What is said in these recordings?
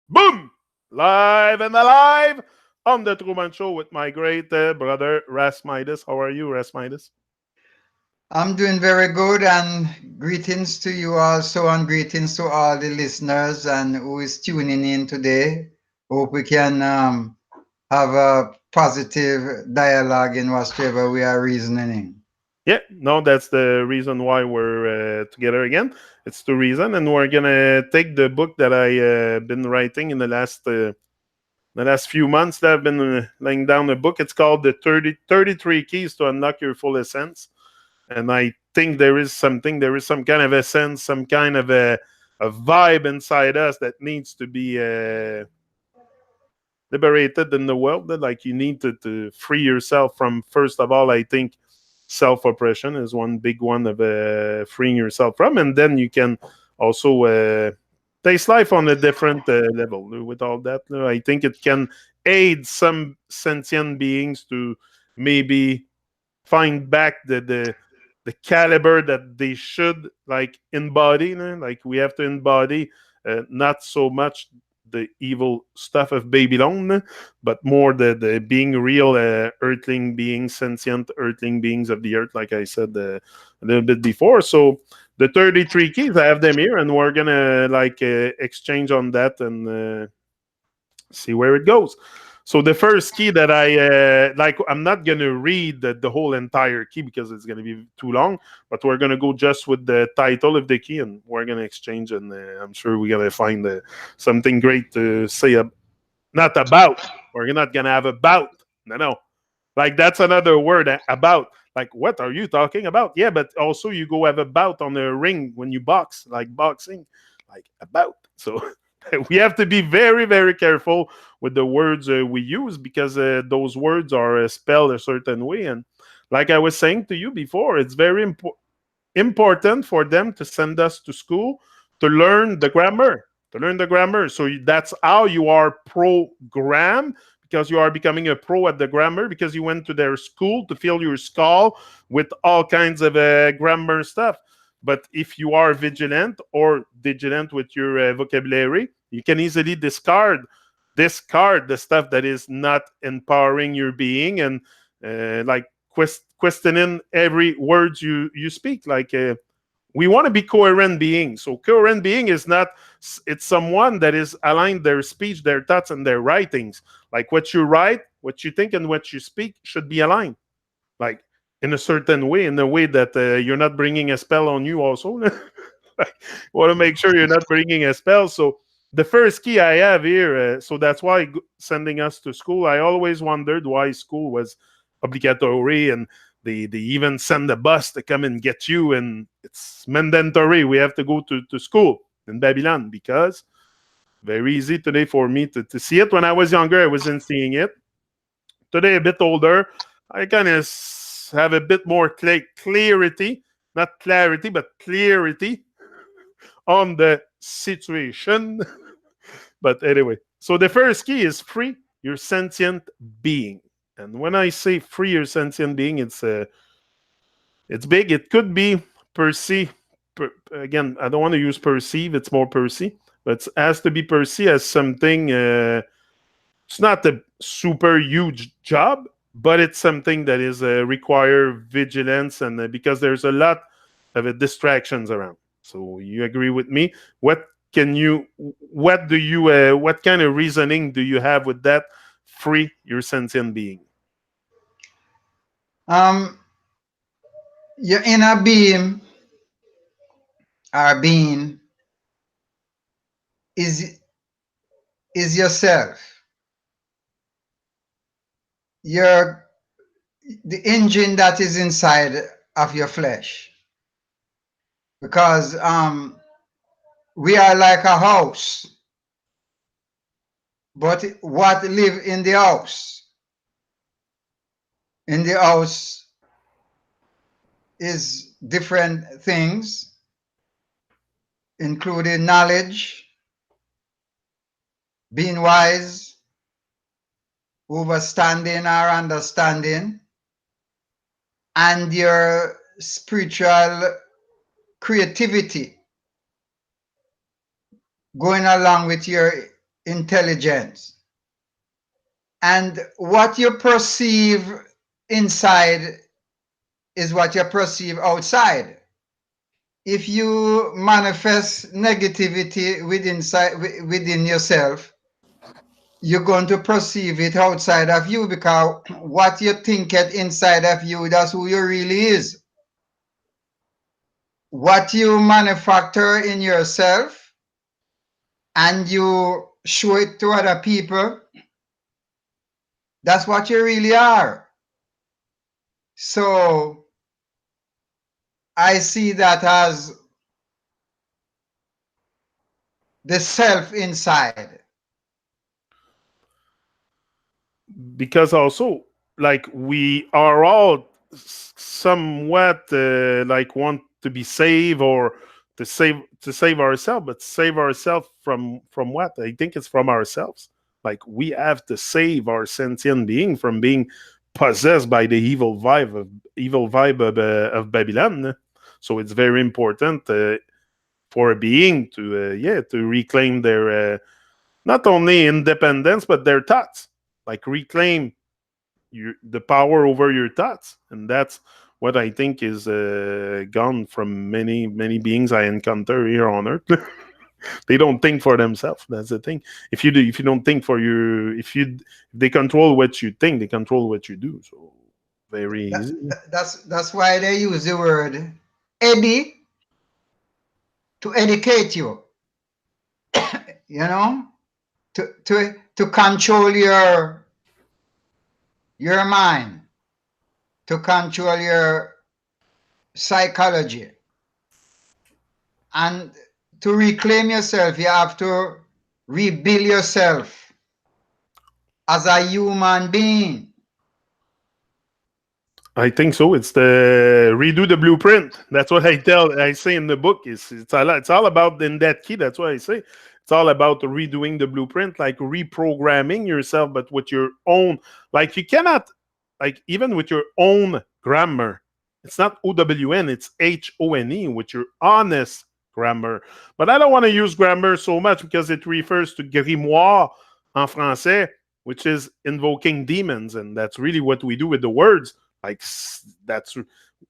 Boom! Live and alive on the Tru-Mon Show with my great brother, Midas. How are you, Midas? I'm doing very good, and greetings to you also, and greetings to all the listeners and who is tuning in today. Hope we can have a positive dialogue in whatever we are reasoning. Yeah, no, that's the reason why we're together again. It's the reason, and we're gonna take the book that I been writing in the last few months. That I've been laying down a book. It's called the 33 Keys to Unlock Your Full Essence. And I think there is some kind of essence, some kind of a vibe inside us that needs to be liberated in the world. That, like, you need to free yourself from, first of all, I think self oppression is one big one of freeing yourself from, and then you can also taste life on a different level. With all that, I think it can aid some sentient beings to maybe find back the caliber that they should like embody. Like, we have to embody not so much the evil stuff of Babylon, but more the being real earthling beings, sentient earthling beings of the earth, like I said a little bit before. So the 33 keys, I have them here, and we're gonna like exchange on that and see where it goes. So the first key that I like, I'm not gonna read the whole entire key because it's gonna be too long. But we're gonna go just with the title of the key, and we're gonna exchange, and I'm sure we're gonna find something great to say. Not about. We're not gonna have about. No, no. Like, that's another word, about. Like, what are you talking about? Yeah, but also you go have a bout on the ring when you box, like boxing, like about. So we have to be very, very careful with the words we use, because those words are spelled a certain way. And like I was saying to you before, it's very important for them to send us to school to learn the grammar. To learn the grammar. So that's how you are programmed, because you are becoming a pro at the grammar, because you went to their school to fill your skull with all kinds of grammar stuff. But if you are vigilant or vigilant with your vocabulary, you can easily discard the stuff that is not empowering your being, and like questioning every word you speak. Like, we want to be coherent beings. So coherent being is not, it's someone that is aligned, their speech, their thoughts, and their writings. Like, what you write, what you think, and what you speak should be aligned, like, in a certain way, in a way that you're not bringing a spell on you also. Like, you want to make sure you're not bringing a spell. So the first key I have here, so that's why sending us to school, I always wondered why school was obligatory, and they even send a bus to come and get you, and it's mandatory. We have to go to school in Babylon, because very easy today for me to see it. When I was younger, I wasn't seeing it. Today, a bit older, I kind of have a bit more clarity, not clarity, but clarity on the situation. But anyway, so the first key is free your sentient being. And when I say free your sentient being, it's big. It could be perceive. Again, I don't want to use perceive. It's more perceive, but it has to be perceived as something. It's not a super huge job, but it's something that is require vigilance, and because there's a lot of distractions around. So you agree with me? What kind of reasoning do you have with that? Free your sentient being. Um, your inner being or being is is yourself. Your the engine that is inside of your flesh, because we are like a house, but what live in the house is different things, including knowledge, being wise, overstanding or understanding, and your spiritual creativity going along with your intelligence. And what you perceive inside is what you perceive outside. If you manifest negativity within yourself, you're going to perceive it outside of you, because what you think at inside of you, that's who you really is. What you manufacture in yourself and you show it to other people, that's what you really are. So I see that as the self inside. Because also, like, we are all somewhat like want to be saved, or to save ourselves, but save ourselves from what? I think it's from ourselves. Like, we have to save our sentient being from being possessed by the evil vibe of Babylon. So it's very important for a being to reclaim their not only independence but their thoughts, like reclaim the power over your thoughts. And that's what I think is gone from many beings I encounter here on earth. They don't think for themselves. That's the thing. If you don't think for your if they control what you think, they control what you do. So very That, easy. that's why they use the word Eddie to educate you, you know, to control your mind, to control your psychology. And to reclaim yourself, you have to rebuild yourself as a human being. I think so. It's the redo the blueprint. That's what I say in the book. It's all about in that key. That's what I say. It's all about redoing the blueprint, like reprogramming yourself, but with your own. Like, you cannot, like, even with your own grammar. It's not OWN. It's HONE, with your honest grammar. But I don't want to use grammar so much because it refers to grimoire en français, which is invoking demons, and that's really what we do with the words. Like, that's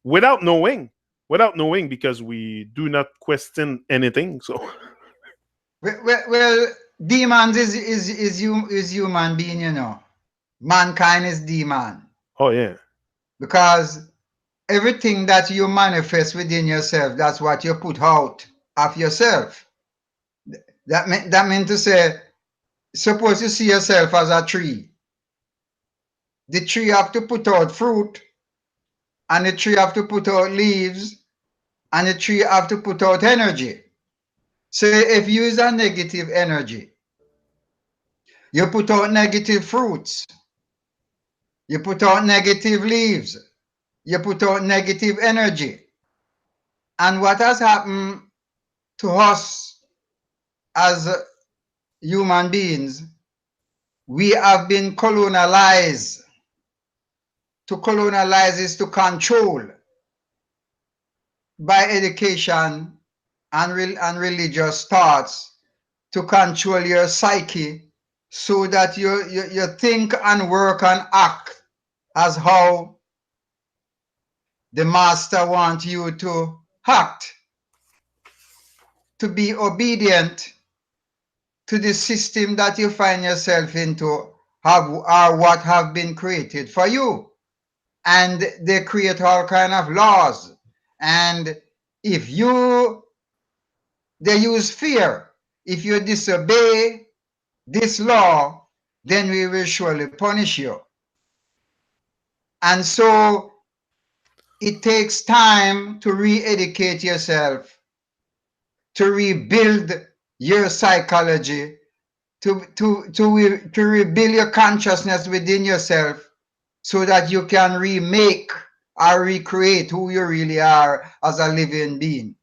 without knowing, because we do not question anything. So Well, demons is human being, you know. Mankind is demon, oh yeah, because everything that you manifest within yourself, that's what you put out of yourself. That means to say, suppose you see yourself as a tree. The tree have to put out fruit, and the tree have to put out leaves, and the tree have to put out energy. So if you use a negative energy, you put out negative fruits, you put out negative leaves, you put out negative energy. And what has happened to us as human beings, we have been colonized. To colonize is to control by education and religious thoughts, to control your psyche, so that you think and work and act as how the master wants you to act, to be obedient to the system that you find yourself into, have are what have been created for you. And they create all kind of laws. And if you they use fear, if you disobey this law, then we will surely punish you. And so it takes time to re-educate yourself, to rebuild your psychology, to rebuild your consciousness within yourself, so that you can remake or recreate who you really are as a living being.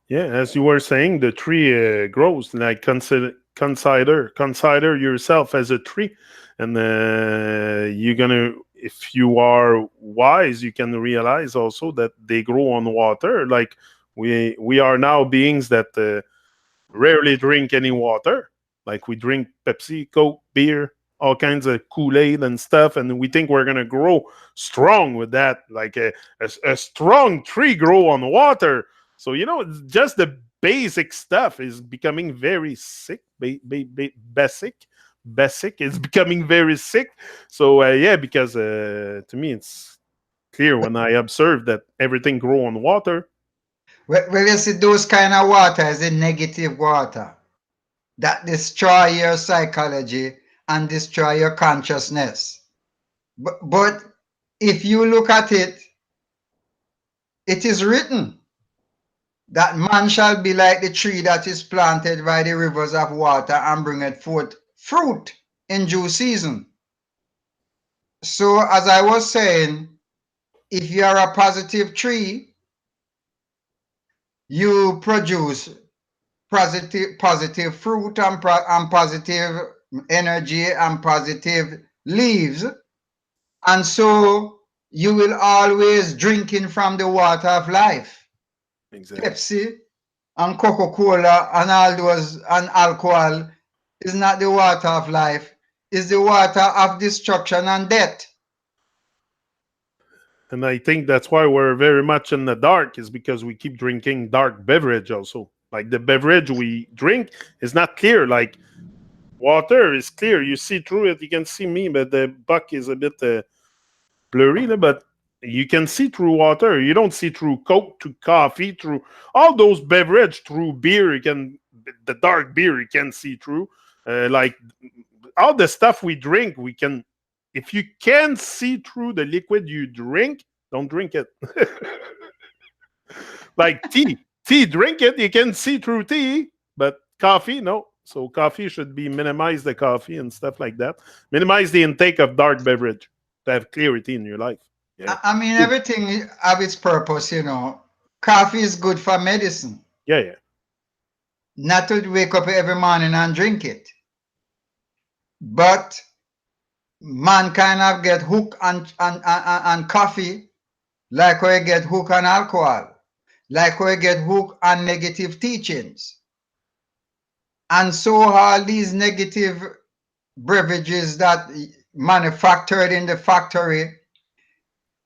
yeah. As you were saying, the tree grows. Like, consider yourself as a tree, and you're gonna. If you are wise, you can realize also that they grow on water. Like, we are now beings that rarely drink any water. Like we drink Pepsi, Coke, beer, all kinds of Kool-Aid and stuff, and we think we're gonna grow strong with that, like a strong tree grow on water. So it's just the basic stuff is becoming very sick, basic is becoming very sick. So yeah, because to me it's clear when I observe that everything grow on water. Well, you see, those kind of water is the negative water that destroy your psychology and destroy your consciousness. But if you look at it, it is written that man shall be like the tree that is planted by the rivers of water and bringeth forth fruit in due season. So, as I was saying, if you are a positive tree, you produce positive fruit and positive energy and positive leaves. And so you will always drinking from the water of life. Exactly. Pepsi and Coca-Cola and all those and alcohol is not the water of life, it's the water of destruction and death. And I think that's why we're very much in the dark, is because we keep drinking dark beverage also. Like the beverage we drink is not clear. Like water is clear. You see through it. You can see me, but the buck is a bit blurry. But you can see through water. You don't see through Coke, through coffee, through all those beverage, through beer. The dark beer you can see through. Like all the stuff we drink, we can. If you can see through the liquid you drink, don't drink it. Like tea, drink it. You can see through tea, but coffee, no. So coffee should be minimize the coffee and stuff like that. Minimize the intake of dark beverage to have clarity in your life. Yeah, I mean, everything have its purpose, you know. Coffee is good for medicine, yeah. not to wake up every morning and drink it. But man kind of get hooked on coffee, like we get hooked on alcohol, like we get hooked on negative teachings. And so all these negative beverages that manufactured in the factory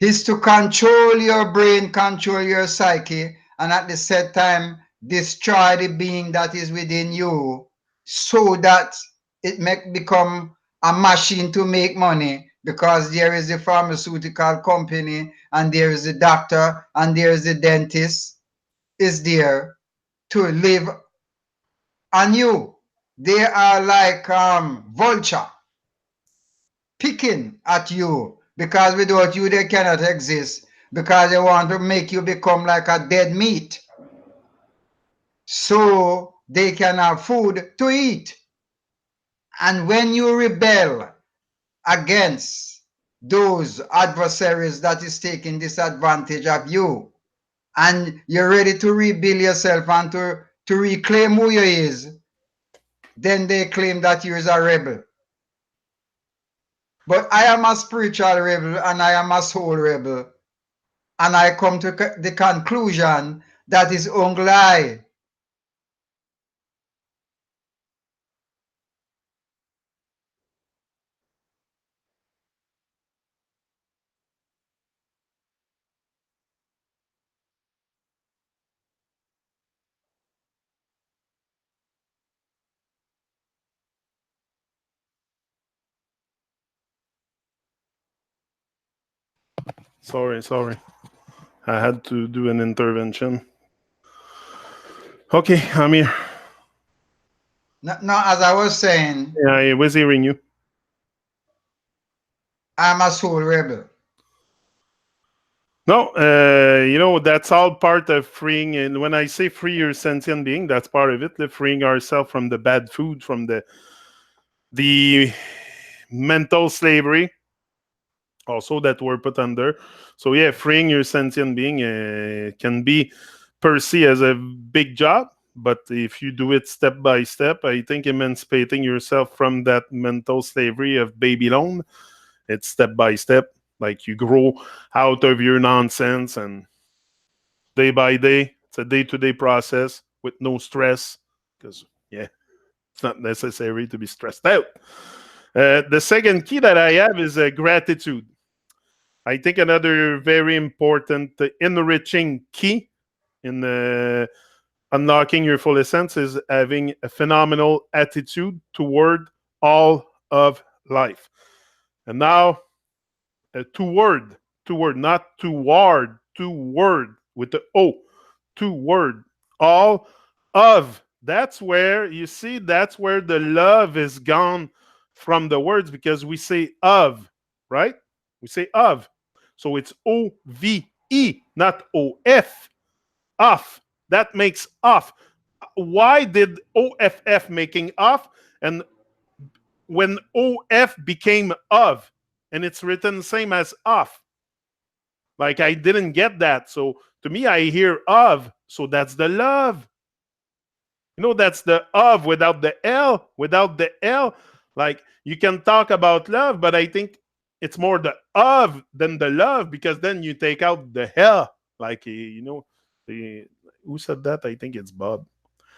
is to control your brain, control your psyche, and at the same time destroy the being that is within you, so that it may become a machine to make money, because there is a pharmaceutical company and there is a doctor and there is a dentist is there to live on you. They are like vulture picking at you, because without you they cannot exist, because they want to make you become like a dead meat so they can have food to eat. And when you rebel against those adversaries that is taking disadvantage of you, and you're ready to rebuild yourself and to reclaim who you is, then they claim that you is a rebel. But I am a spiritual rebel and I am a soul rebel. And I come to the conclusion that is lie. Sorry. I had to do an intervention. Okay, I'm here. Now, as I was saying, Yeah, I was hearing you. I'm a soul rebel. No, that's all part of freeing. And when I say free your sentient being, that's part of it. Freeing ourselves from the bad food, from the mental slavery, also that we're put under. So yeah, freeing your sentient being can be perceived as a big job, but if you do it step by step, I think emancipating yourself from that mental slavery of Babylon, it's step by step. Like you grow out of your nonsense, and day by day, it's a day-to-day process with no stress. Because yeah, It's not necessary to be stressed out. The second key that I have is gratitude. I think another very important enriching key in unlocking your full essence is having a phenomenal attitude toward all of life. And now, toward, not toward, toward with the O, toward, all of. That's where, you see, that's where the love is gone from the words because we say of, right? We say of. So it's O-V-E, not O-F, off. That makes off. Why did OFF making off? And when OF became of, and it's written the same as off. Like I didn't get that. So to me, I hear of. So that's the love. That's the of without the L. Without the L, like you can talk about love, but I think it's more the of than the love because then you take out the hell. Like, who said that? I think it's Bob.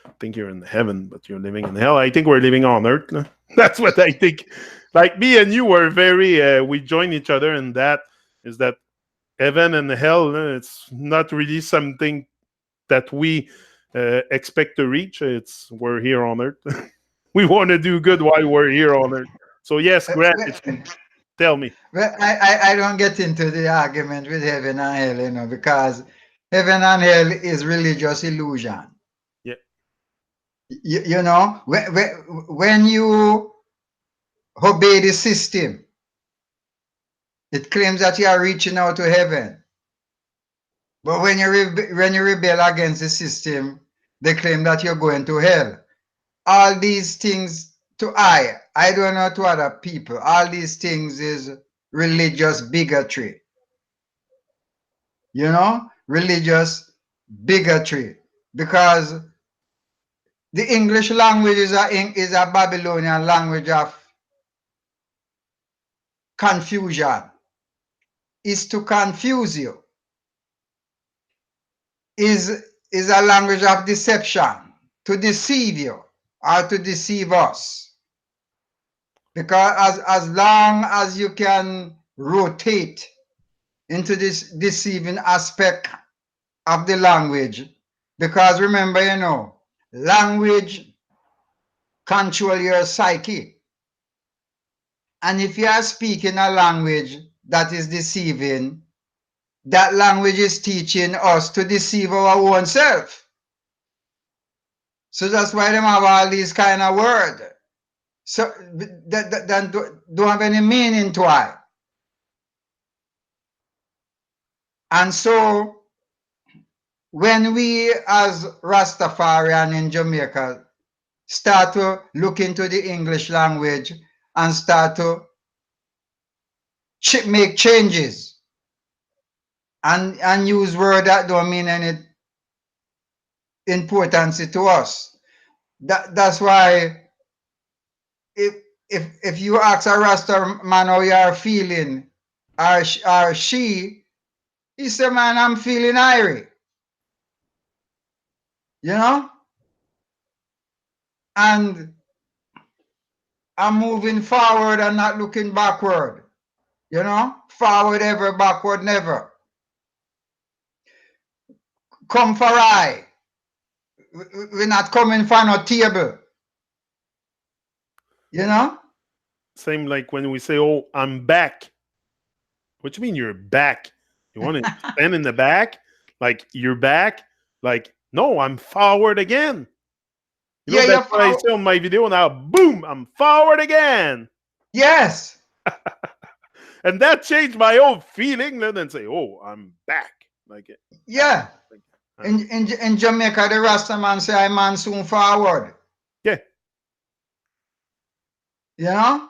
I think you're in heaven, but you're living in hell. I think we're living on earth. That's what I think. Like me and you were we join each other in that, is that heaven and hell, it's not really something that we expect to reach. We're here on earth. We want to do good while we're here on earth. So yes, gratitude. Tell me. Well, I don't get into the argument with heaven and hell, because heaven and hell is religious illusion. Yeah. When you obey the system, it claims that you are reaching out to heaven. But when you rebel against the system, they claim that you're going to hell. All these things I don't know to other people, all these things is religious bigotry. Religious bigotry. Because the English language is a Babylonian language of confusion. Is to confuse you. Is a language of deception, to deceive you or to deceive us. Because as long as you can rotate into this deceiving aspect of the language, because remember, language control your psyche. And if you are speaking a language that is deceiving, that language is teaching us to deceive our own self. So that's why them have all these kind of words. So that don't have any meaning to it. And so when we as Rastafarian in Jamaica start to look into the English language and start to make changes and use words that don't mean any importance to us, that's why if you ask a Rasta man how you are feeling, or she, he said, man, I'm feeling irie. And I'm moving forward and not looking backward. Forward ever, backward never. Come for I. We're not coming for no table. Same like when we say, "Oh, I'm back." What do you mean you're back? You want to stand in the back? Like you're back? Like, no, I'm forward again. Yeah, That's what I say on my video now. Boom, I'm forward again. Yes. And that changed my whole feeling. Then say, "Oh, I'm back." Like it. Yeah. In Jamaica, the Rasta man say, "I man soon forward." Yeah.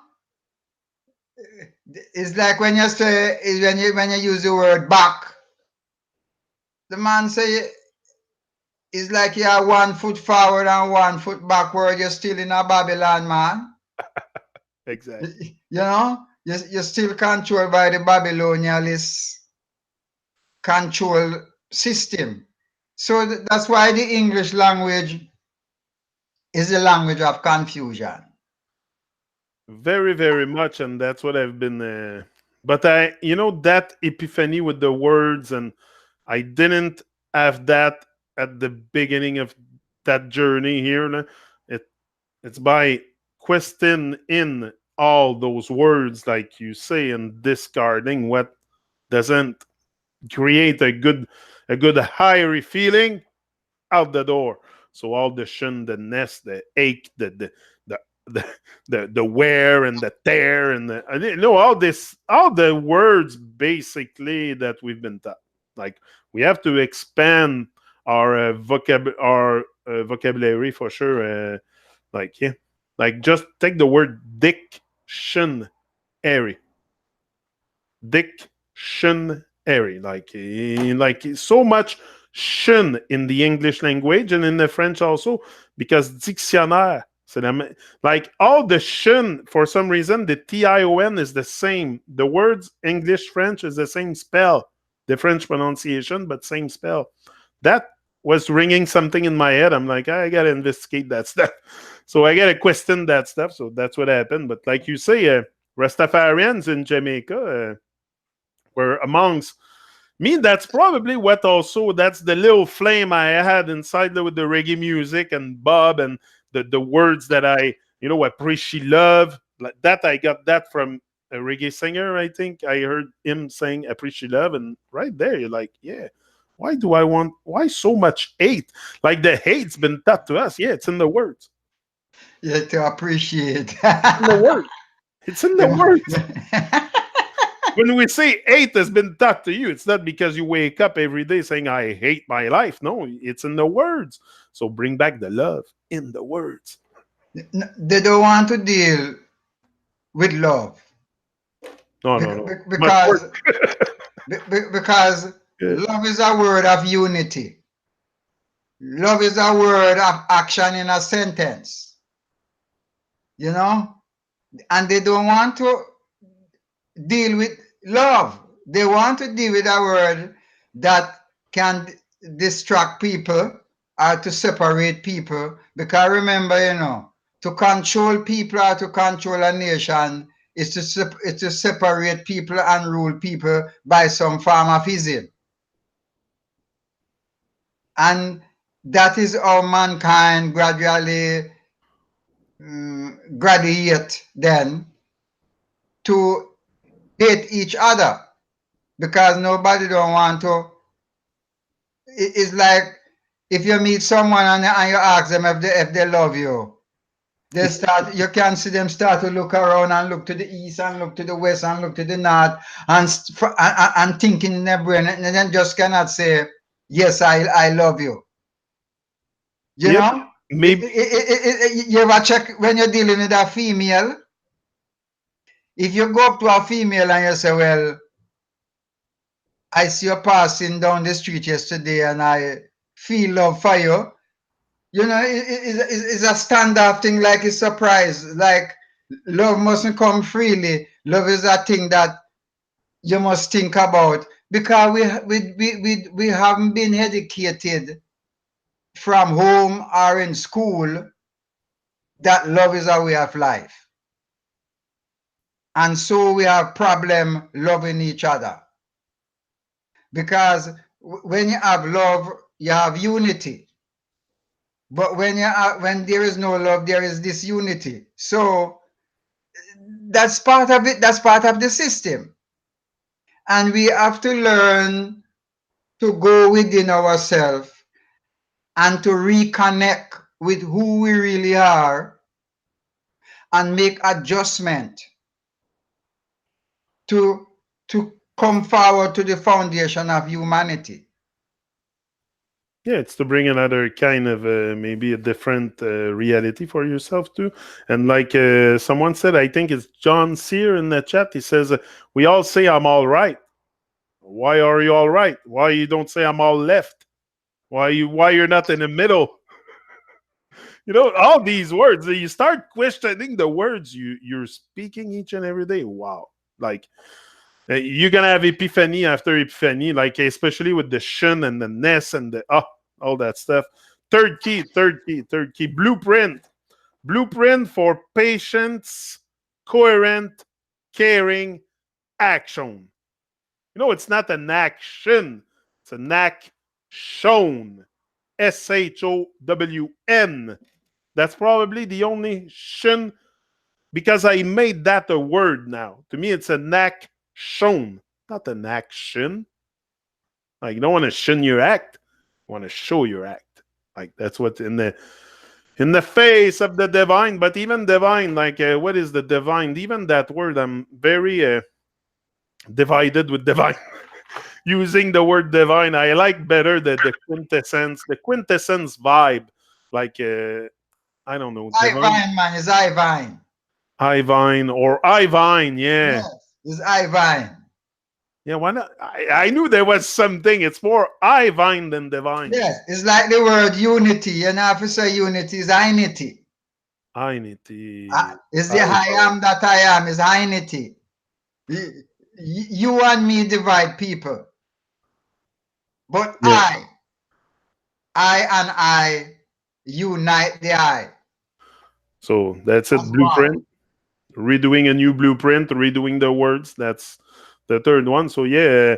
It's like when you say, when you use the word back, the man say it's like you are 1 foot forward and 1 foot backward. You're still in a Babylon, man. Exactly. You're still controlled by the Babylonialist control system. So that's why the English language is a language of confusion. Very, very much, and that's what I've been. But that epiphany with the words, and I didn't have that at the beginning of that journey here. It it's by questioning in all those words, like you say, and discarding what doesn't create a good higher feeling out the door. So all the shun, the nest, the ache, the the the wear and the tear and all the words basically that we've been taught. Like we have to expand our vocabulary for sure. Like yeah, like just take the word dictionary, dictionary, like so much shun in the English language and in the French also, because dictionnaire, like all the shun, for some reason the tion is the same. The words English French is the same spell, the French pronunciation, but same spell. That was ringing something in my head. I'm like, I gotta investigate that stuff. So I gotta question that stuff. So that's what happened. But like you say, Rastafarians in Jamaica were amongst me. That's probably what also, that's the little flame I had inside with the reggae music and Bob and the words that I appreciate love, like that. I got that from a reggae singer. I think I heard him saying appreciate love, and right there you're like, yeah, why so much hate? Like the hate's been taught to us. Yeah, it's in the words. Yeah, to appreciate. It's in the words. It's in the words. When we say hate has been taught to you, it's not because you wake up every day saying, I hate my life. No, it's in the words. So bring back the love in the words. They don't want to deal with love No, no, no. Much work. because because Yeah. love is a word of unity. Love is a word of action in a sentence, you know, and they don't want to deal with love. They want to deal with a word that can distract people or to separate people. Because remember, to control people or to control a nation is to separate people and rule people by some form of ism. And that is how mankind gradually graduate then to hate each other, because nobody don't want to. It's like if you meet someone and you ask them if they love you, they start. You can see them start to look around and look to the east and look to the west and look to the north and thinking in their brain, and then just cannot say yes, I love you. You Yep. know, Maybe. you ever check when you're dealing with a female? If you go up to a female and you say, well, I see you passing down the street yesterday and I feel love for you. It's a standoff thing, like it's surprise. Like love mustn't come freely. Love is a thing that you must think about, because we haven't been educated from home or in school that love is a way of life. And so we have problem loving each other. Because when you have love, you have unity. But when there is no love, there is disunity. So that's part of it. That's part of the system. And we have to learn to go within ourselves and to reconnect with who we really are and make adjustment to come forward to the foundation of humanity. Yeah, it's to bring another kind of maybe a different reality for yourself too. And like someone said, I think it's John Sear in the chat. He says, "We all say I'm all right. Why are you all right? Why you don't say I'm all left? Why you're not in the middle?" All these words. You start questioning the words you're speaking each and every day. Wow, like you're gonna have epiphany after epiphany, like especially with the shun and the ness and all that stuff. Third key. Blueprint for patience, coherent, caring action. It's not an action, it's an act shown. SHOWN. That's probably the only shin because I made that a word now. To me, it's an act shown, not an action. Like, you don't want to shin your act, you want to show your act. Like, that's what's in the face of the divine. But even divine, like, what is the divine? Even that word, I'm very divided with divine. Using the word divine, I like better the quintessence vibe. Like, I don't know, divine, Ivine, man, is Ivine. Ivine or Ivine, yeah. Yes, is Ivine. Yeah, why not? I knew there was something. It's more Ivine than divine. Yes, it's like the word unity. You know, if you say unity is unity. I need to. Is the I Ivine. am that I am is unity. You and me divide people, but Yeah. I and I unite the I So that's it. as one. Blueprint. Redoing a new blueprint. Redoing the words. That's the third one. So yeah,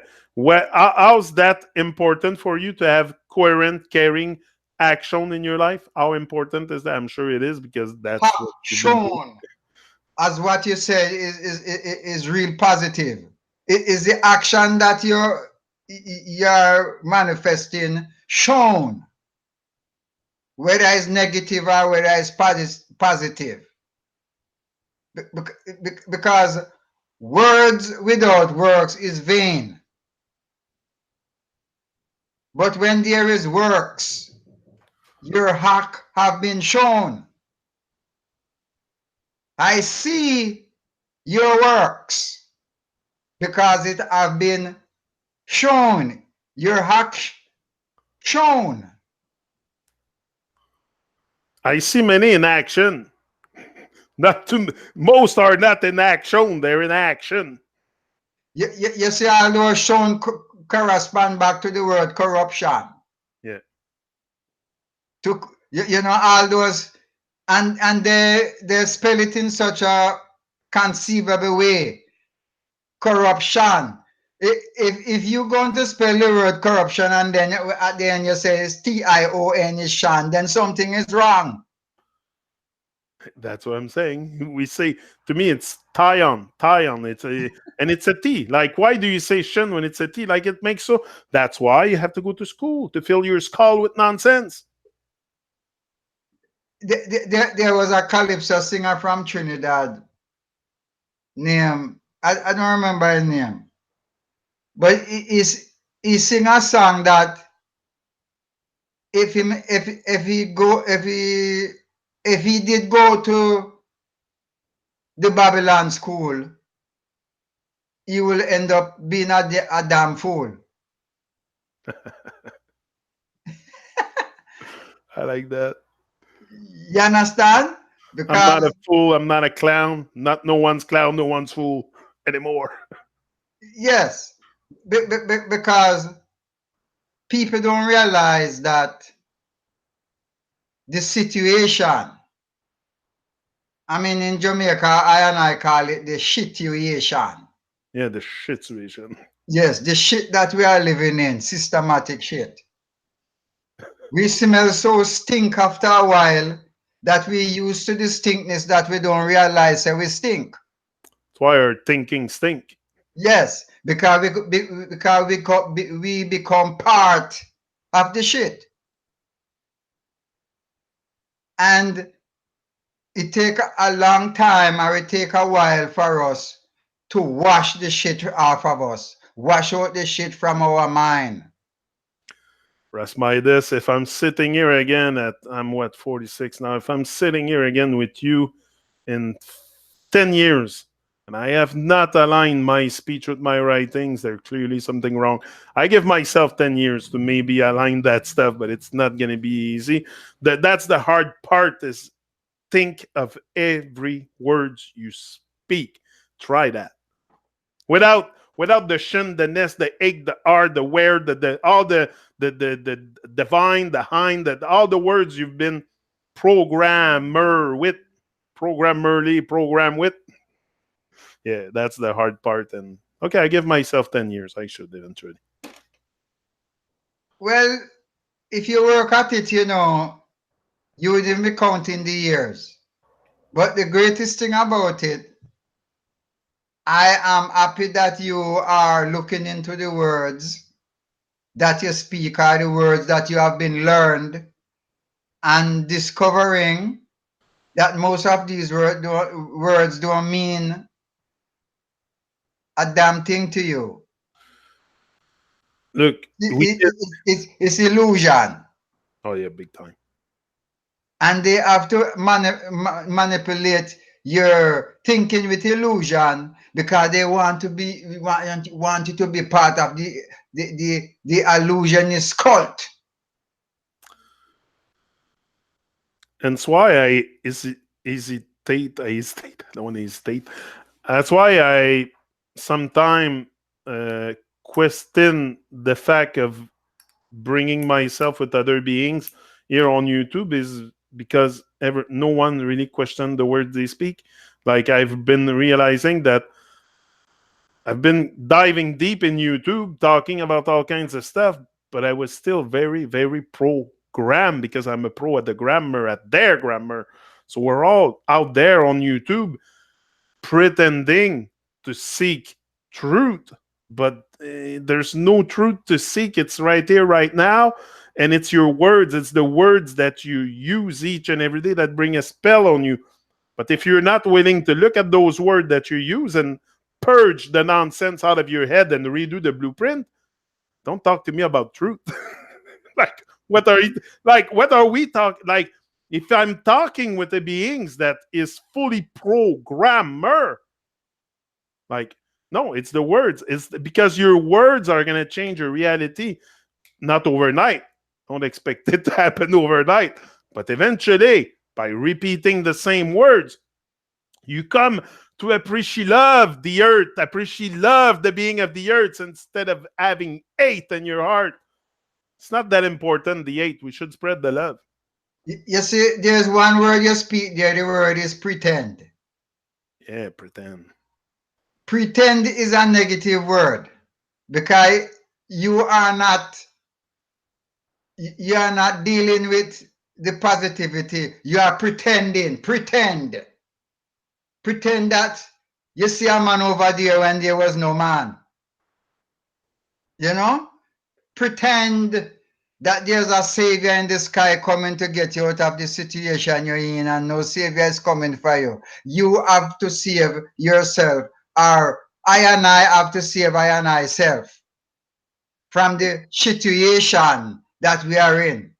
how's that important for you to have coherent, caring action in your life? How important is that? I'm sure it is because that's Have what you've been doing. shown as what you said is real positive. It is the action that you're manifesting shown, whether it's negative or whether it's positive. Because words without works is vain. But when there is works, your hack have been shown. I see your works because it have been shown. Your hack shown. I see many in action. Not too. Most are not in action. They're in action. You see, all those shown correspond back to the word corruption. Yeah. To all those, and they spell it in such a conceivable way. Corruption. If you're going to spell the word corruption and then at the end you say it's Tion is Shan, then something is wrong. That's what I'm saying. We say to me it's Tion. It's a T. Like, why do you say shin when it's a T? Like, it makes so. That's why you have to go to school to fill your skull with nonsense. There was a calypso singer from Trinidad named I don't remember his name, but he sing a song that if he did go to the Babylon school, he will end up being a damn fool. I like that. You understand? I'm not a Because fool. I'm not a clown. Not no one's clown. No one's fool anymore. yes, because people don't realize that the situation. I mean, in Jamaica, I call it the situation. Yeah, the shit situation. Yes, the shit that we are living in, systematic shit. We smell so stink after a while that we used to the stinkness that we don't realize that we stink. That's why our thinking stink. Yes, because we become part of the shit, and it take a long time or it take a while for us to wash the shit off of us, wash out the shit from our mind. Rest my this. If I'm sitting here again I'm what 46 now. If I'm sitting here again with you in 10 years and I have not aligned my speech with my writings, there's clearly something wrong. I give myself 10 years to maybe align that stuff, but it's not going to be easy. That's the hard part is think of every words you speak. Try that. without the shin, the nest, the egg, the r, the where, the all the divine, the hind, all the words you've been programmer with, programmerly, program with. Yeah, that's the hard part. And okay, I give myself 10 years. I should eventually. Well, if you work at it, you wouldn't be counting the years. But the greatest thing about it, I am happy that you are looking into the words that you speak, are the words that you have been learned, and discovering that most of these words don't mean a damn thing to you. Look, we did. It's illusion. Oh yeah, big time. And they have to manipulate your thinking with illusion because they want you to be part of the illusionist cult. And that's why I hesitate. I hesitate. I don't want to hesitate. That's why I sometimes question the fact of bringing myself with other beings here on YouTube is because no one really questioned the words they speak. Like I've been realizing that I've been diving deep in YouTube, talking about all kinds of stuff, but I was still very, very pro gram because I'm a pro at the grammar, at their grammar. So we're all out there on YouTube pretending to seek truth, but there's no truth to seek. It's right here, right now. And it's your words. It's the words that you use each and every day that bring a spell on you. But if you're not willing to look at those words that you use and purge the nonsense out of your head and redo the blueprint, don't talk to me about truth. like, what are we talking? Like, if I'm talking with the beings that is fully programmer, like, no, it's the words. It's because your words are going to change your reality, not overnight. Don't expect it to happen overnight. But eventually, by repeating the same words, you come to appreciate love the earth, appreciate love the being of the earth instead of having hate in your heart. It's not that important, the hate. We should spread the love. You see, there's one word you speak there, the word is pretend. Yeah, pretend. Pretend is a negative word because you are not dealing with the positivity. You are pretending. Pretend that you see a man over there when there was no man. Pretend that there's a savior in the sky coming to get you out of the situation you're in, and no savior is coming for you. You have to save yourself, or I and I have to save I and I self from the situation that we are in.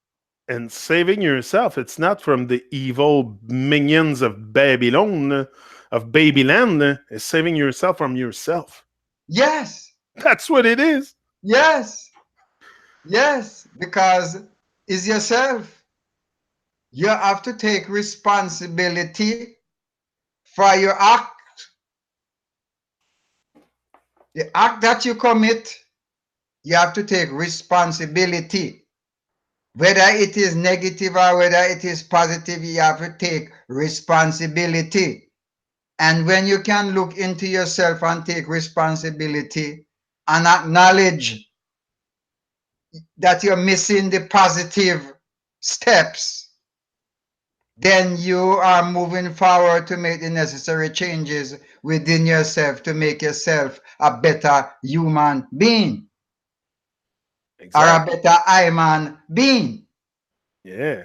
And saving yourself, it's not from the evil minions of Babylon, of Babyland. It's saving yourself from yourself. Yes, That's what it is. yes, yes, because it's yourself. You have to take responsibility for your act. The act that you commit, you have to take responsibility. Whether it is negative or whether it is positive, you have to take responsibility. And when you can look into yourself and take responsibility and acknowledge that you're missing the positive steps, then you are moving forward to make the necessary changes within yourself to make yourself a better human being. Exactly. Or a better I-man being. Yeah.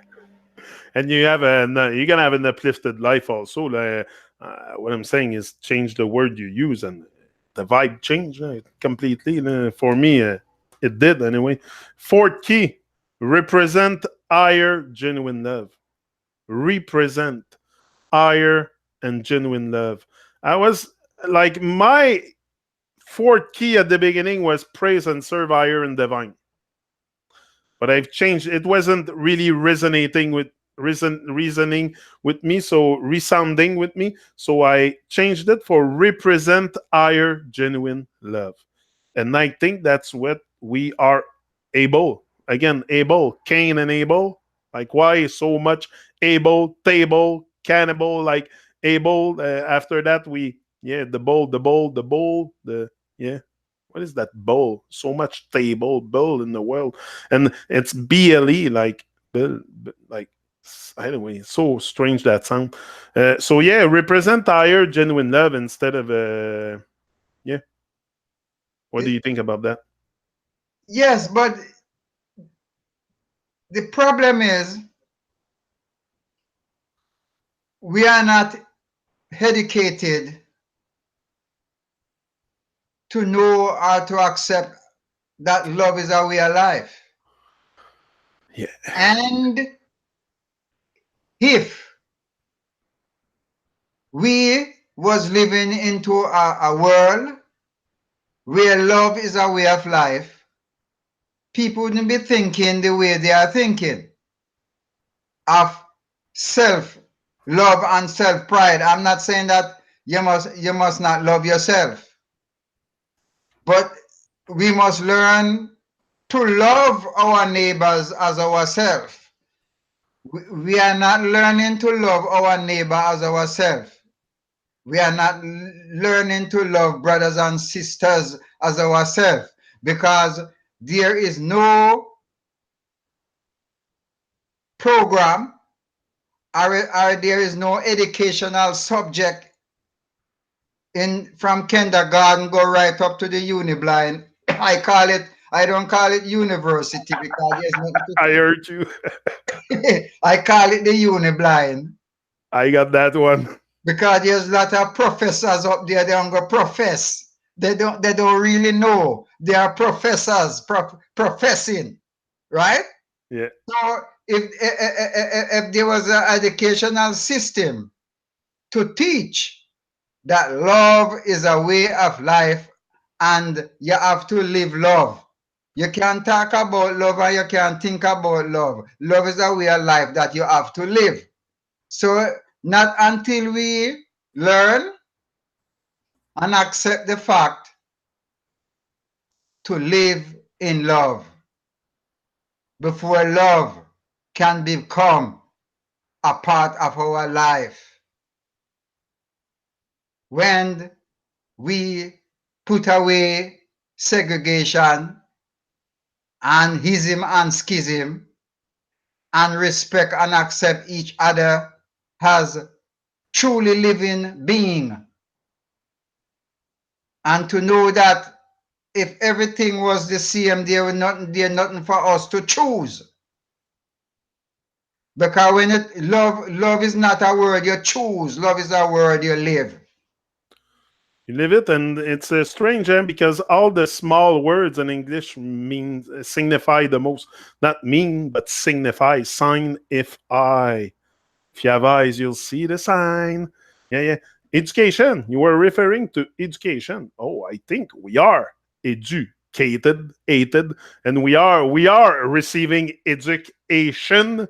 And you're gonna have an uplifted life also. What I'm saying is change the word you use, and the vibe changed completely. For me, it did anyway. Fourth key: represent higher genuine love. Represent higher and genuine love. I was like, my fourth key at the beginning was praise and serve higher and divine. But I've changed. It wasn't really resonating with reasoning with me, so resounding with me. So I changed it for represent higher genuine love. And I think that's what we are able. Again, Abel, Cain and Abel. Like, why so much Abel, table, cannibal, like Abel. After that, yeah, the yeah. What is that bowl? So much bull in the world. And it's BLE, like, like, anyway, so strange that sound. So yeah, represent higher genuine love instead of, yeah. What do you think about that? Yes, but the problem is we are not educated to know or to accept that love is a way of life. Yeah. And if we was living into a world where love is a way of life, people wouldn't be thinking the way they are thinking of self love and self pride. I'm not saying that you must not love yourself, but we must learn to love our neighbors as ourselves. We are not learning to love our neighbor as ourselves. We are not learning to love brothers and sisters as ourselves, because there is no program, or there is no educational subject in from kindergarten go right up to the uniblind. I don't call it university because there's nothing to I heard you. I call it the uniblind I got that one. because there's a lot of professors up there. They don't go profess. They don't really know. They are professors professing, right? Yeah. So if there was an educational system to teach that love is a way of life and you have to live love. You can't talk about love and you can't think about love. Love is a way of life that you have to live. So not until we learn and accept the fact to live in love before love can become a part of our life. When we put away segregation and ism and schism and respect and accept each other as truly living being, and to know that if everything was the same, there nothing for us to choose. Because when love is not a word you choose, love is a word you live. You live it, and it's strange, because all the small words in English mean signify the most. Not mean, but signify. Sign if I. If you have eyes, you'll see the sign. Yeah, yeah. Education. You were referring to education. Oh, I think we are educated, aided, and we are receiving education,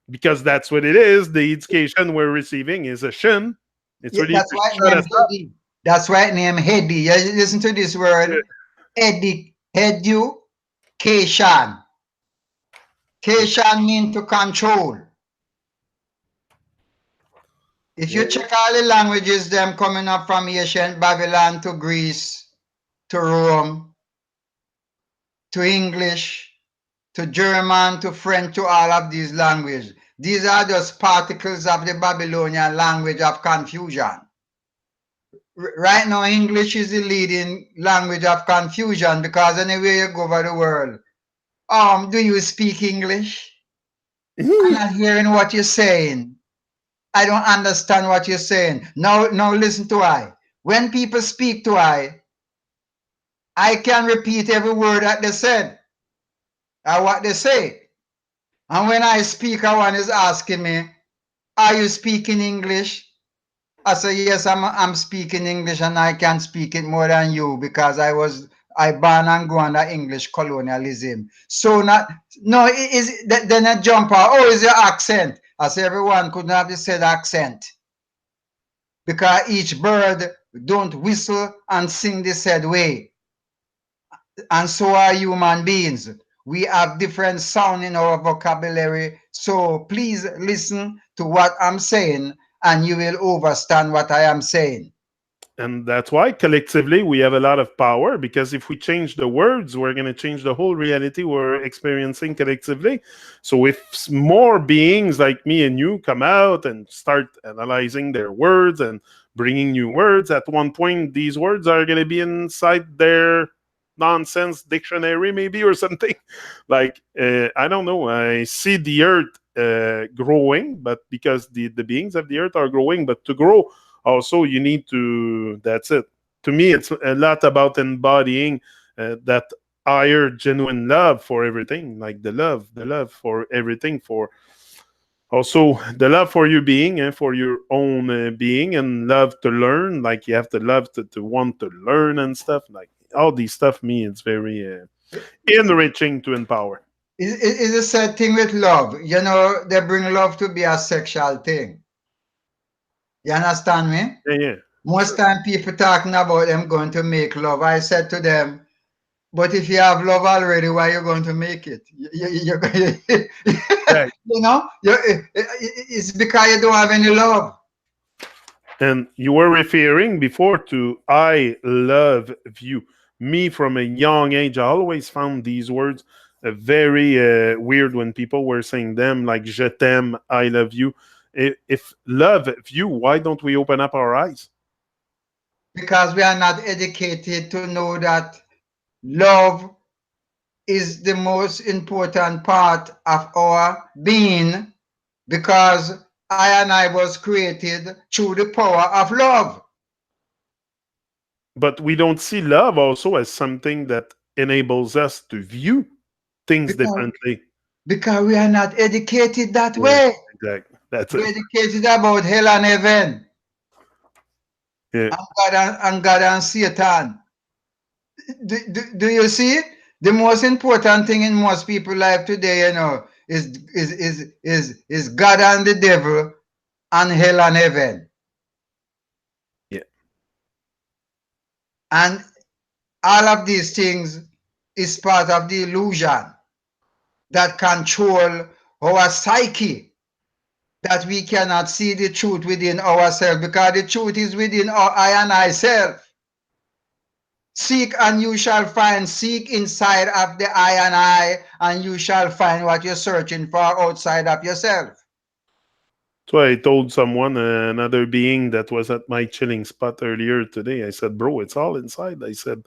because that's what it is. The education we're receiving is a shin. It's Yeah, ready that's to why it shut named us up. Hedy. That's why it named Hedy. You listen to this word, education. Cation mean to control. If Yeah, you check all the languages, them coming up from ancient Babylon to Greece, to Rome, to English, to German, to French, to all of these languages. These are just particles of the Babylonian language of confusion. Right now, English is the leading language of confusion, because anywhere you go over the world, do you speak English? I'm yeah. not hearing what you're saying. I don't understand what you're saying. Now listen to I. When people speak to I can repeat every word that they said or what they say. And when I speak, one is asking me, "Are you speaking English?" I say, "Yes, I'm speaking English, and I can speak it more than you because I born and grew under English colonialism." So not no, then a jumper. Oh, is your accent? as everyone couldn't have the said accent, because each bird don't whistle and sing the said way, and so are human beings. We have different sound in our vocabulary, so please listen to what I'm saying and you will understand what I am saying. And that's why collectively we have a lot of power, because if we change the words, we're going to change the whole reality we're experiencing collectively. So if more beings like me and you come out and start analyzing their words and bringing new words, at one point these words are going to be inside their nonsense dictionary maybe, or something. Like I don't know, I see the earth growing, but because the beings of the earth are growing, but to grow also you need to, that's it. To me it's a lot about embodying that higher genuine love for everything, like the love for everything, for also the love for your being and for your own being, and love to learn, like you have to love to want to learn and stuff, like all these stuff. Me, it's very enriching to empower. It's the same thing with love. You know, they bring love to be a sexual thing. You understand me? Yeah, yeah, Most sure. time people talking about them going to make love. I said to them, but if you have love already, why are you going to make it? Right. You know, it's because you don't have any love. And you were referring before to I love you. Me, from a young age, I always found these words very weird when people were saying them, like je t'aime, I love you. If love you, why don't we open up our eyes? Because we are not educated to know that love is the most important part of our being, because I and I was created through the power of love. But we don't see love also as something that enables us to view things Because, differently. because we are not educated that Yeah, way. exactly. That's We're it. educated about hell and heaven Yeah, and God and Satan. Do you see? The most important thing in most people's life today, you know, is God and the devil and hell and heaven. yeah. And all of these things is part of the illusion that control our psyche, that we cannot see the truth within ourselves, because the truth is within our I and I self. Seek and you shall find. Seek inside of the I and you shall find what you're searching for outside of yourself. So I told someone, another being that was at my chilling spot earlier today, I said, bro, it's all inside. I said,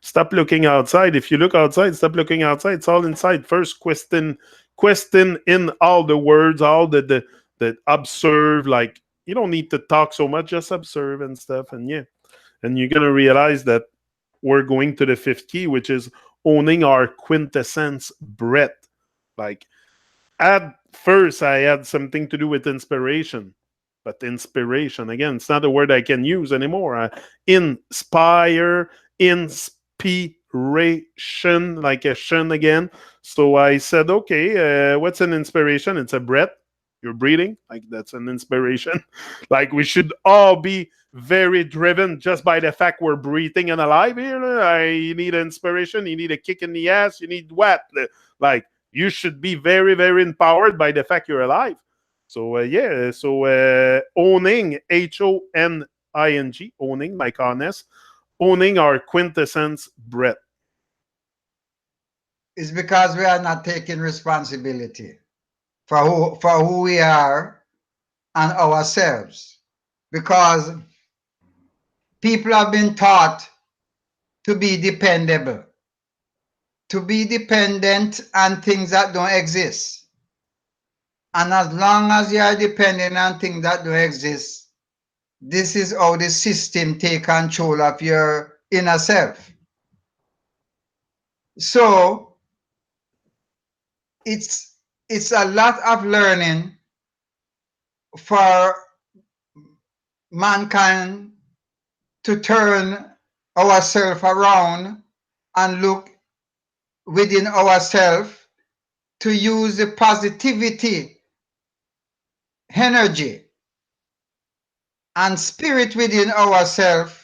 stop looking outside. If you look outside, stop looking outside. It's all inside. First question in all the words, all the observe, like you don't need to talk so much, just observe and stuff. And yeah. And you're gonna realize that we're going to the fifth key, which is owning our quintessence breadth. Like at first I had something to do with inspiration, but inspiration, again, it's not a word I can use anymore. Inspire, inspiration, like a shun again. So I said, okay, what's an inspiration? It's a breath. You're breathing, like that's an inspiration. Like we should all be very driven just by the fact we're breathing and alive here. You need inspiration, you need a kick in the ass, you need what? Like you should be very, very empowered by the fact you're alive. So yeah, so owning, HONING, owning, like honest, owning our quintessence breath. It's because we are not taking responsibility for who we are and ourselves. Because people have been taught to be dependable, to be dependent on things that don't exist. And as long as you are dependent on things that don't exist, this is how the system take control of your inner self. So it's it's a lot of learning for mankind to turn ourselves around and look within ourselves, to use the positivity energy and spirit within ourselves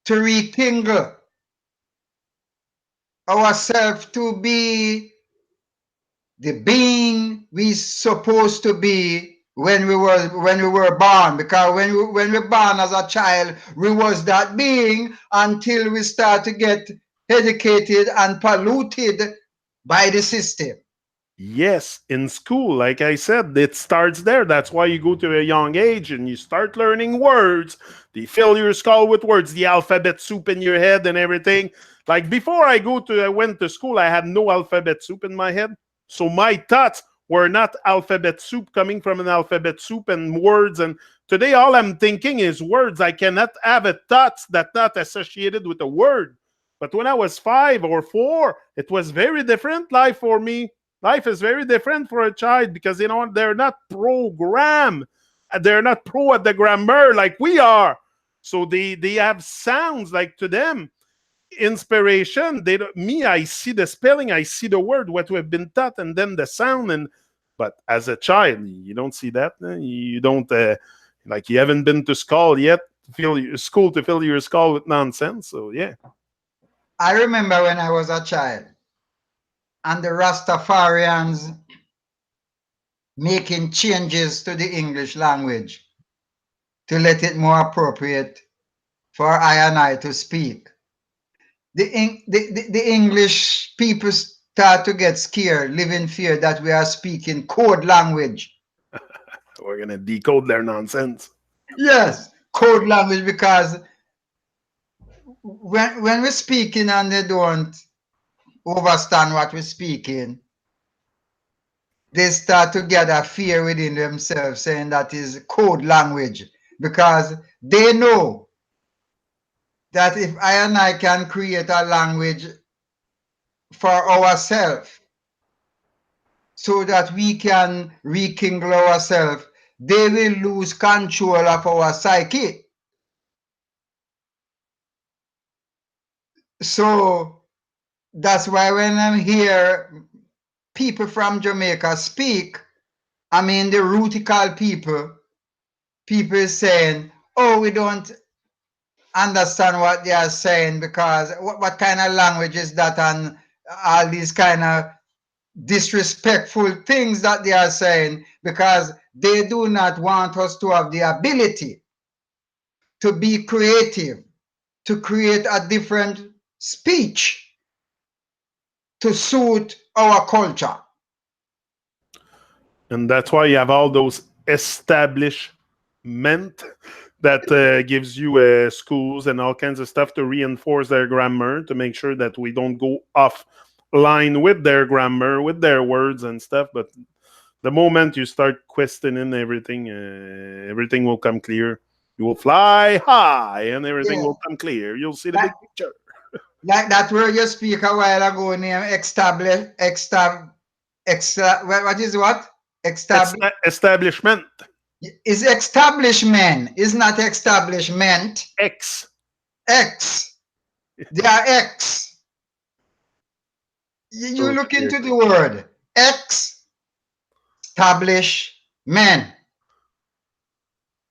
to rekindle ourselves to be the being we supposed to be when we were born, because when we born as a child we was that being until we start to get educated and polluted by the system. Yes, in school, like I said, it starts there. That's why you go to a young age and you start learning words. They fill your skull with words, the alphabet soup in your head and everything. Like before I went to school, I had no alphabet soup in my head. So my thoughts were not alphabet soup coming from an alphabet soup and words. And today all I'm thinking is words. I cannot have a thought that's not associated with a word. But when I was 5 or 4, it was very different life for me. Life is very different for a child because they're not programmed. They're not pro at the grammar like we are. So they have sounds like to them inspiration. They don't, me, I see the spelling, I see the word, what we've been taught, and then the sound. And but as a child, you don't see that. You don't like you haven't been to school yet. School to fill your skull with nonsense. So yeah. I remember when I was a child and the Rastafarians making changes to the English language to let it more appropriate for I and I to speak. The English people start to get scared, live in fear that we are speaking code language. We're gonna decode their nonsense. Yes, code language, because when we're speaking and they don't understand what we're speaking, they start to get a fear within themselves, saying that is code language, because they know that if I and I can create a language for ourselves so that we can rekindle ourselves, they will lose control of our psyche. So that's why when I'm here, people from Jamaica speak, I mean the rutical people saying, oh, we don't understand what they are saying, because what kind of language is that, and all these kind of disrespectful things that they are saying, because they do not want us to have the ability to be creative, to create a different speech to suit our culture. And that's why you have all those establishment that gives you schools and all kinds of stuff to reinforce their grammar, to make sure that we don't go off line with their grammar, with their words and stuff. But the moment you start questioning everything, everything will come clear. You will fly high and everything Yeah, will come clear. You'll see the like, big picture. like that word you speak a while ago, name what is what? Establishment. Is establishment, is not establishment. X. X. They are X. You So look clear. into the word X, establish men.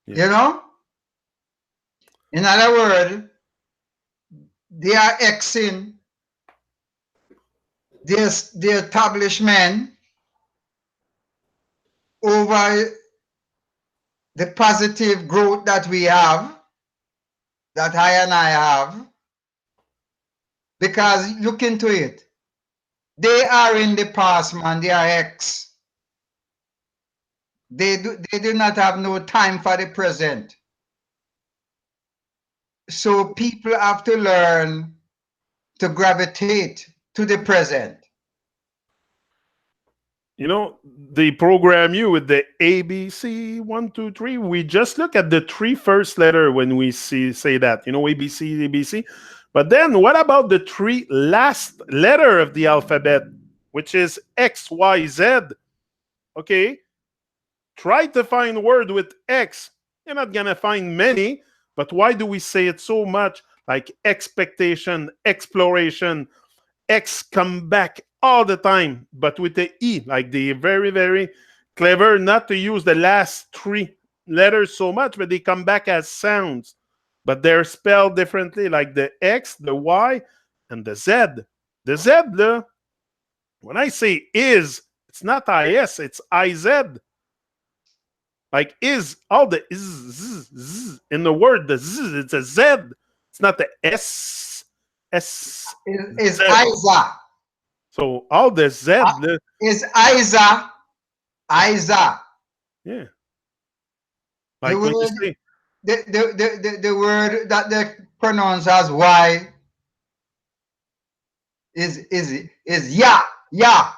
Yeah. You know? In other words, they are Xing the establishment over the positive growth that we have, that I and I have, because look into it. They are in the past, man. They are X. They do not have no time for the present. So people have to learn to gravitate to the present. They program you with the ABC 1, 2, 3. We just look at the three first letter when we say that. ABC, ABC. But then what about the three last letter of the alphabet, which is X, Y, Z? Okay, try to find word with X. You're not gonna find many. But why do we say it so much? Like expectation, exploration, X come back all the time, but with the E, like the very, very clever not to use the last three letters so much, but they come back as sounds. But they're spelled differently, like the X, the Y, and the Z. The Z, when I say is, it's not IS, it's IZ. Like is, all the is in the word, the Z, it's a Z. It's not the S, Is Z. Isa. So all the Z, Is Isa. Isa. yeah. The Like when you word say, the word that they pronounce as Y is ya. Ya.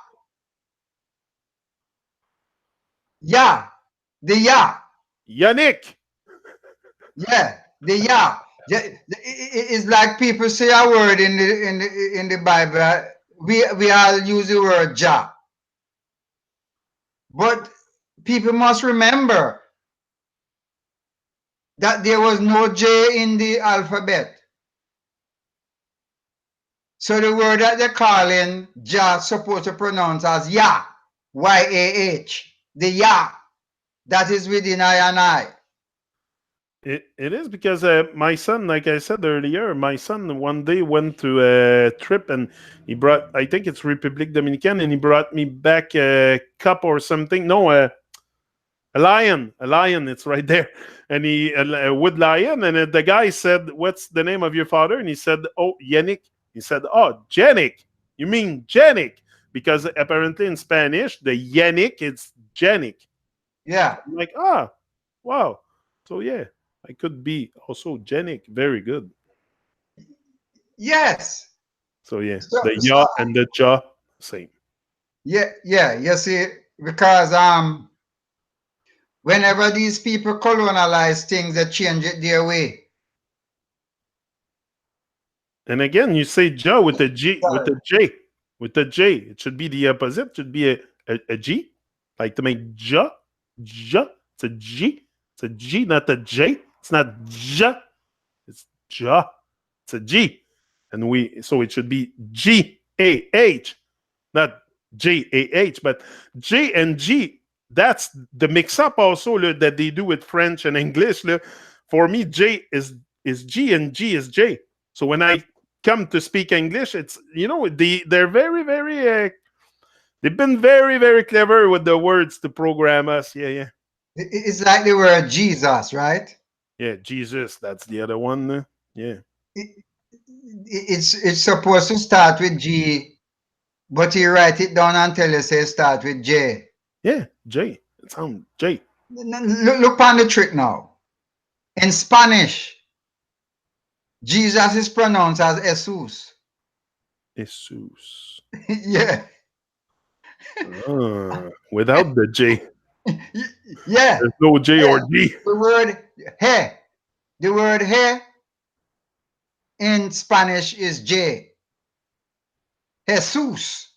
Ya. The ya. Yannick. Yeah. The ya. It's like people say a word in the Bible. We all use the word ja. But people must remember that there was no J in the alphabet. So the word that they're calling Ja supposed to pronounce as Ya, Y-A-H. The Ya that is within I and I. It is because my son, like I said earlier, my son one day went to a trip and he brought, I think it's Republic Dominican, and he brought me back a cup or something. No, a lion, a lion. It's right there, and he a wood lion. And the guy said, "What's the name of your father?" And he said, "Oh, Yannick." He said, "Oh, Janik. You mean Janik?" Because apparently in Spanish, the Yannick it's Janik. Yeah. I'm like, ah, wow. So yeah, I could be also Janik. Very good. Yes. So yeah, So, the so ya and the ja same. yeah, yeah, you see, because whenever these people colonialize things, they change it their way. And again, you say ja with the G, with Sorry. the J, with the J. It should be the opposite. It should be a G, like to make ja, ja. It's a G. It's a G, not a J. It's not ja. It's ja. It's a G, and so it should be G-A-H, not J-A-H, but J and G. That's the mix-up also that they do with French and English. For me, J is G and G is J. So when I come to speak English, it's they're very they've been very clever with the words to program us. Yeah. It's like the word Jesus, right? Yeah, Jesus, that's the other one. Yeah. It, it's supposed to start with G, but you write it down until you say start with J. Yeah, J. It sounds J. Look on the trick now. In Spanish, Jesus is pronounced as Jesus. Jesus. Yeah. Without the J. Yeah. There's no J Yeah. or G. The word he. The word he in Spanish is J. Jesus.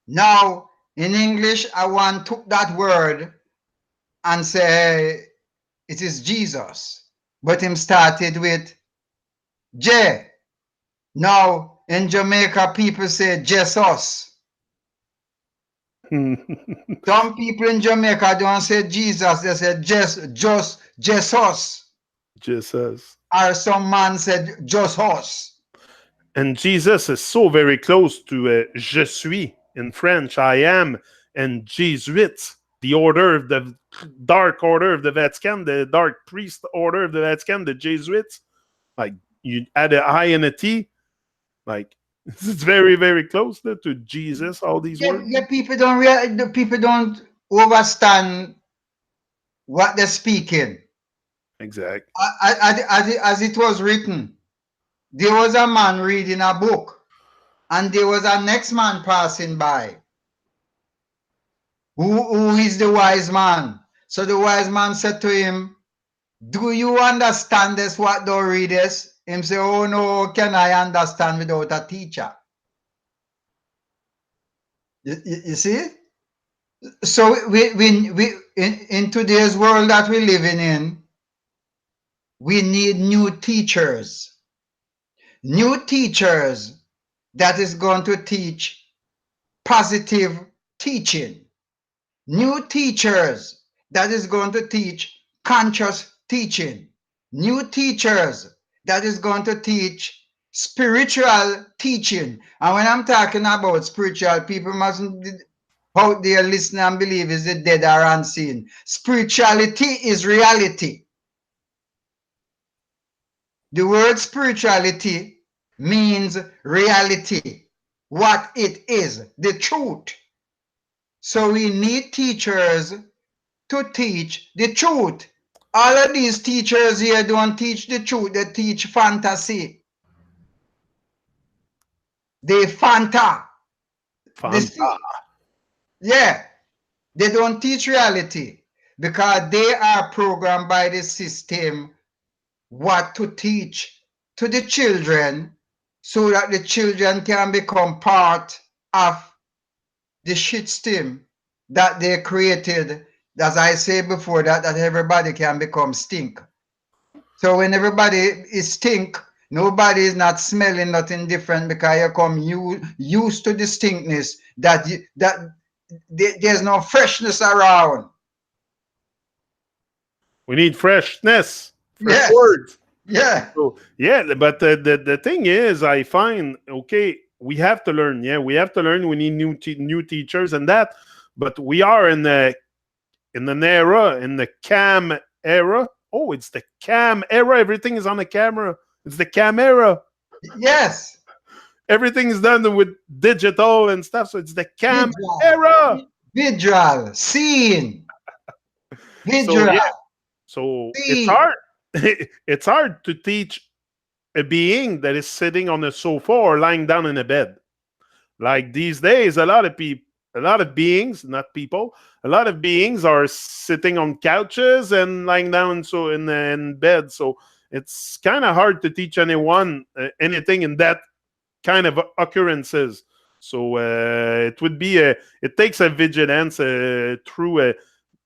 Now, in English, I want to took that word and say it is Jesus. But him started with J. Now, in Jamaica, people say Jesus. Some people in Jamaica don't say Jesus, they say just Jesus. Jesus. Or some man said just us. And Jesus is so very close to je suis in French, I am, and Jesuits, the order of the dark order of the Vatican, the dark priest order of the Vatican, the Jesuits. Like you add an I and a T, like it's very close to Jesus. All these Yeah, words. yeah, the people don't understand what they're speaking. Exact. As it was written, there was a man reading a book, and there was a next man passing by. Who is the wise man? So the wise man said to him, do you understand this what thou readest? Him say, oh no, can I understand without a teacher? You see? So we in today's world that we're living in, we need new teachers. New teachers that is going to teach positive teaching, new teachers that is going to teach conscious teaching, new teachers that is going to teach spiritual teaching. And when I'm talking about spiritual, people mustn't out there listen and believe is it dead or unseen. Spirituality is reality. The word spirituality means reality, what it is, the truth. So we need teachers to teach the truth. All of these teachers here don't teach the truth, they teach fantasy. They fanta. Fanta. Yeah, they don't teach reality because they are programmed by the system what to teach to the children so that the children can become part of the shit system that they created, as I said before, that everybody can become stink. So when everybody is stink, nobody is not smelling nothing different because you come used to the stinkness that there's no freshness around. We need freshness, fresh Yes, words. yeah. So yeah, but the thing is, I find okay, we have to learn. Yeah, we have to learn. We need new teachers and that. But we are in an era, in the cam era. Oh, it's the cam era. Everything is on the camera. It's the cam era. Yes. Everything is done with digital and stuff. So it's the cam Visual, era. visual, seeing, So visual, yeah, so it's see. hard. It's hard to teach a being that is sitting on a sofa or lying down in a bed. Like these days, a lot of beings, not people, a lot of beings are sitting on couches and lying down so in bed. So it's kind of hard to teach anyone anything in that kind of occurrences. So it would be it takes a vigilance through a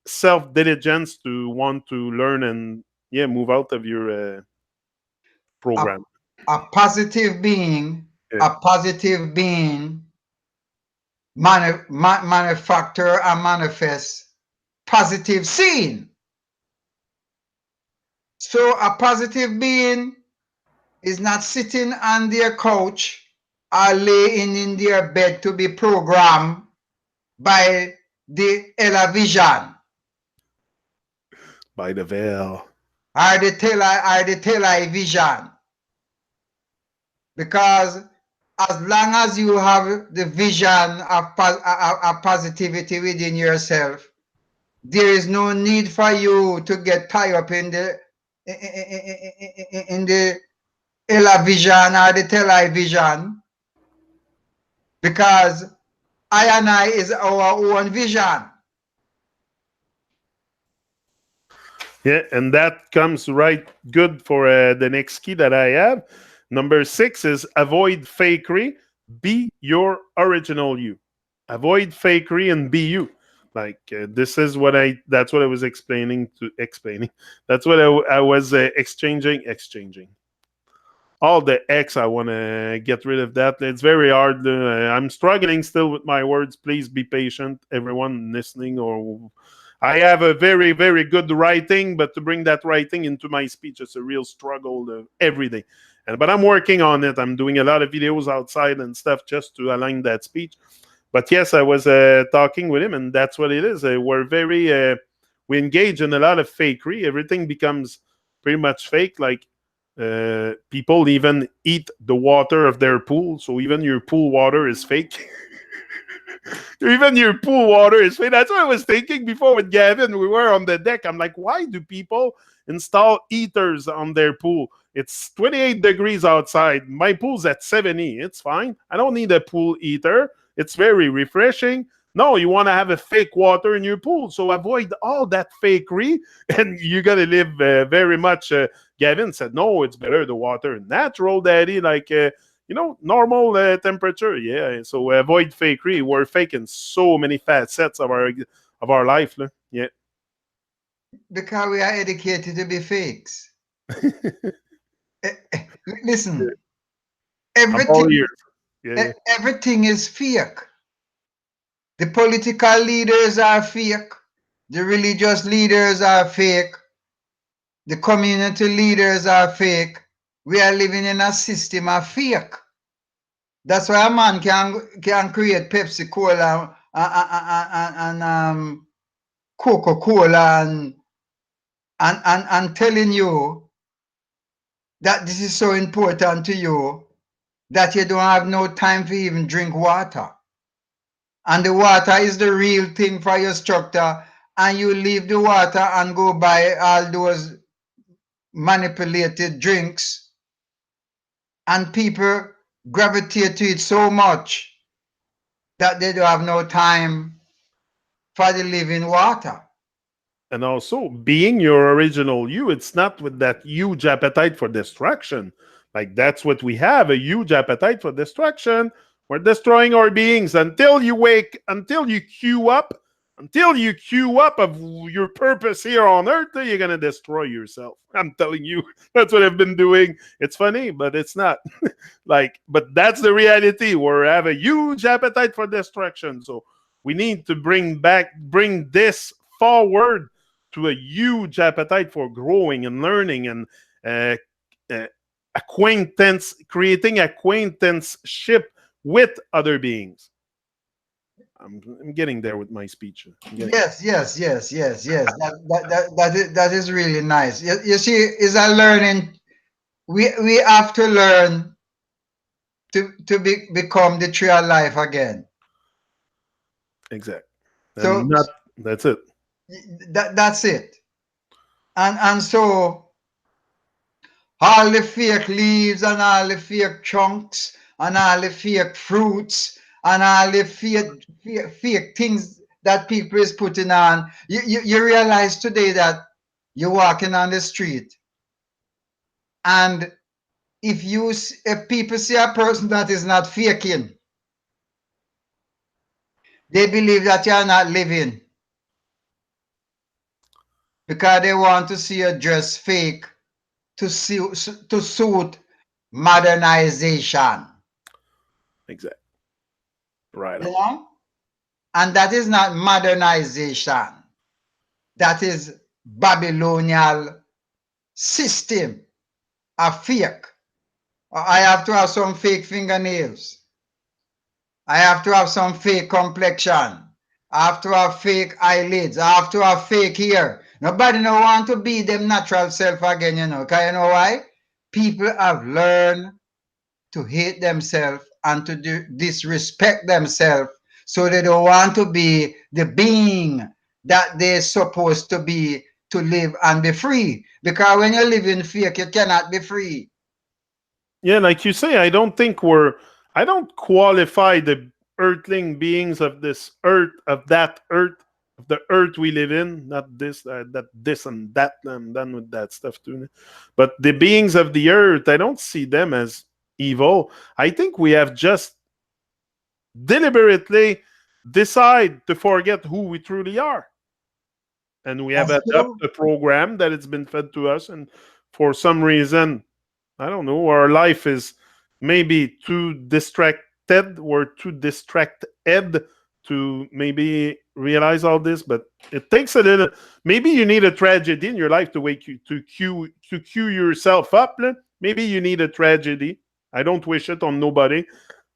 self diligence to want to learn and yeah move out of your A, program. a positive being, Yeah. a positive being manufacture and manifest positive seeing. So a positive being is not sitting on their couch or laying in their bed to be programmed by the television By the veil. or the television. Because as long as you have the vision of positivity within yourself, there is no need for you to get tied up in the television or the television, because I and I is our own vision. Yeah, and that comes right good for the next key that I have. Number 6 is avoid fakery. Be your original you. Avoid fakery and be you. Like this is what I. That's what I was explaining. That's what I was exchanging. All the X, I want to get rid of that. It's very hard. I'm struggling still with my words. Please be patient, everyone listening. Or I have a very good writing, but to bring that writing into my speech, it's a real struggle every day. But I'm working on it. I'm doing a lot of videos outside and stuff just to align that speech. But yes, I was talking with him, and that's what it is. We engage in a lot of fakery. Everything becomes pretty much fake. Like people even eat the water of their pool, so even your pool water is fake. Even your pool water is fake. That's what I was thinking before with Gavin. We were on the deck. I'm like, why do people install heaters on their pool? It's 28 degrees outside. My pool's at 70. It's fine. I don't need a pool heater. It's very refreshing. No, you want to have a fake water in your pool. So avoid all that fakery, and you got to live very much. Gavin said, no, it's better the water natural, daddy, like, normal temperature. Yeah. So avoid fakery. We're faking so many facets of our life. Yeah. Because we are educated to be fakes. Listen, I'm all everything ears. Yeah. everything is fake. The political leaders are fake. The religious leaders are fake. The community leaders are fake. We are living in a system of fake. That's why a man can create Pepsi Cola and Coca Cola and telling you that this is so important to you that you don't have no time to even drink water. And the water is the real thing for your structure, and you leave the water and go buy all those manipulated drinks, and people gravitate to it so much that they don't have no time for the living water. And also, being your original you, it's not with that huge appetite for destruction. Like, that's what we have, a huge appetite for destruction. We're destroying our beings until you wake, until you queue up of your purpose here on earth, you're going to destroy yourself. I'm telling you, that's what I've been doing. It's funny, but it's not. Like, but that's the reality. We have a huge appetite for destruction. So we need to bring this forward to a huge appetite for growing and learning and uh, uh, creating acquaintanceship with other beings. I'm getting there with my speech. Yes. That is really nice. You see, is a learning. We have to learn become the tree of life again. Exactly. And So not that's it. that's it. And so all the fake leaves and all the fake chunks and all the fake fruits and all the fake things that people is putting on. You realize today that you're walking on the street, and if people see a person that is not faking, they believe that you're not living because they want to see a dress fake to suit modernization. Exactly. Right You on. know? And that is not modernization. That is Babylonian system, a fake. I have to have some fake fingernails. I have to have some fake complexion. I have to have fake eyelids. I have to have fake hair. Nobody no want to be them natural self again, you know. Because you know why? People have learned to hate themselves and to disrespect themselves. So they don't want to be the being that they're supposed to be to live and be free. Because when you live in fear, you cannot be free. Yeah, like you say, I don't qualify the earthling beings of this earth, of the earth we live in, not this, that, this, and that. I'm done with that stuff too. But the beings of the earth, I don't see them as evil. I think we have just deliberately decide to forget who we truly are. And we have That's adopted true. a program that it's been fed to us. And for some reason, I don't know, our life is maybe too distracted or too distracted to maybe realize all this. But it takes a little, maybe you need a tragedy in your life to wake you, to cue yourself up. Maybe you need a tragedy. I don't wish it on nobody.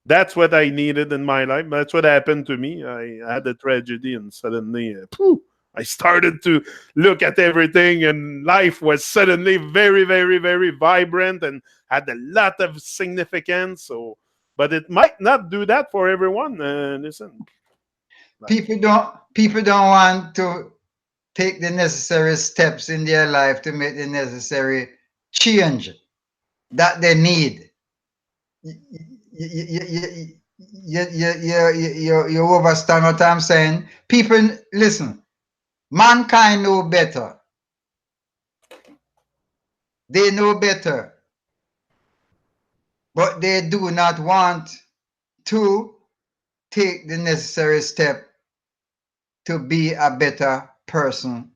That's what I needed in my life. That's what happened to me. I had a tragedy, and suddenly, I started to look at everything, and life was suddenly very, very, very vibrant and had a lot of significance. So, but it might not do that for everyone. Listen, like, People don't want to take the necessary steps in their life to make the necessary change that they need. You understand what I'm saying? People, listen, mankind know better. They know better, but they do not want to take the necessary step to be a better person.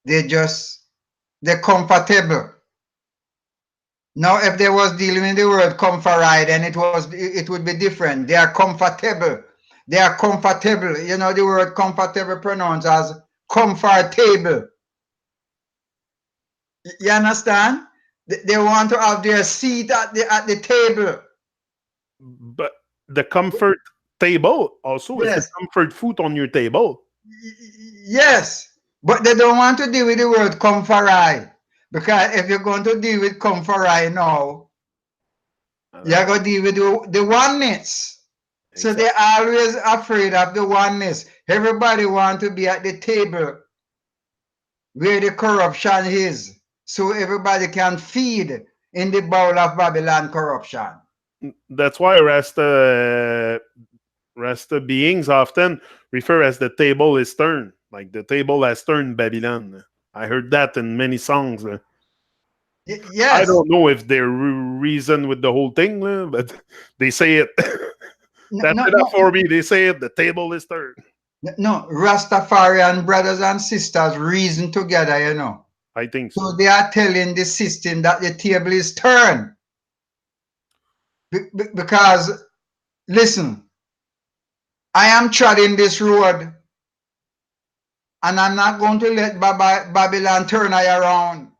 They're comfortable. Now, if they was dealing with the word comfort, then it would be different. They are comfortable. They are comfortable. You know, the word comfortable pronounced as comfortable. You understand? They want to have their seat at the table. But the comfort table also is the Yes. comfort food on your table. Yes. But they don't want to deal with the word comfort. Because if you're going to deal with comfort now, you're going to deal with the oneness. So Exactly. they're always afraid of the oneness. Everybody want to be at the table where the corruption is, so everybody can feed in the bowl of Babylon corruption. That's why Rasta beings often refer as the table is turned, like the table has turned Babylon. I heard that in many songs. I Yes. don't know if they reason with the whole thing, but they say it. No, That's no, enough no, for me. They say it. The table is turned. no. Rastafarian brothers and sisters reason together, I think So so. they are telling the system that the table is turned. Because, listen, I am treading this road and I'm not going to let Babylon turn I around.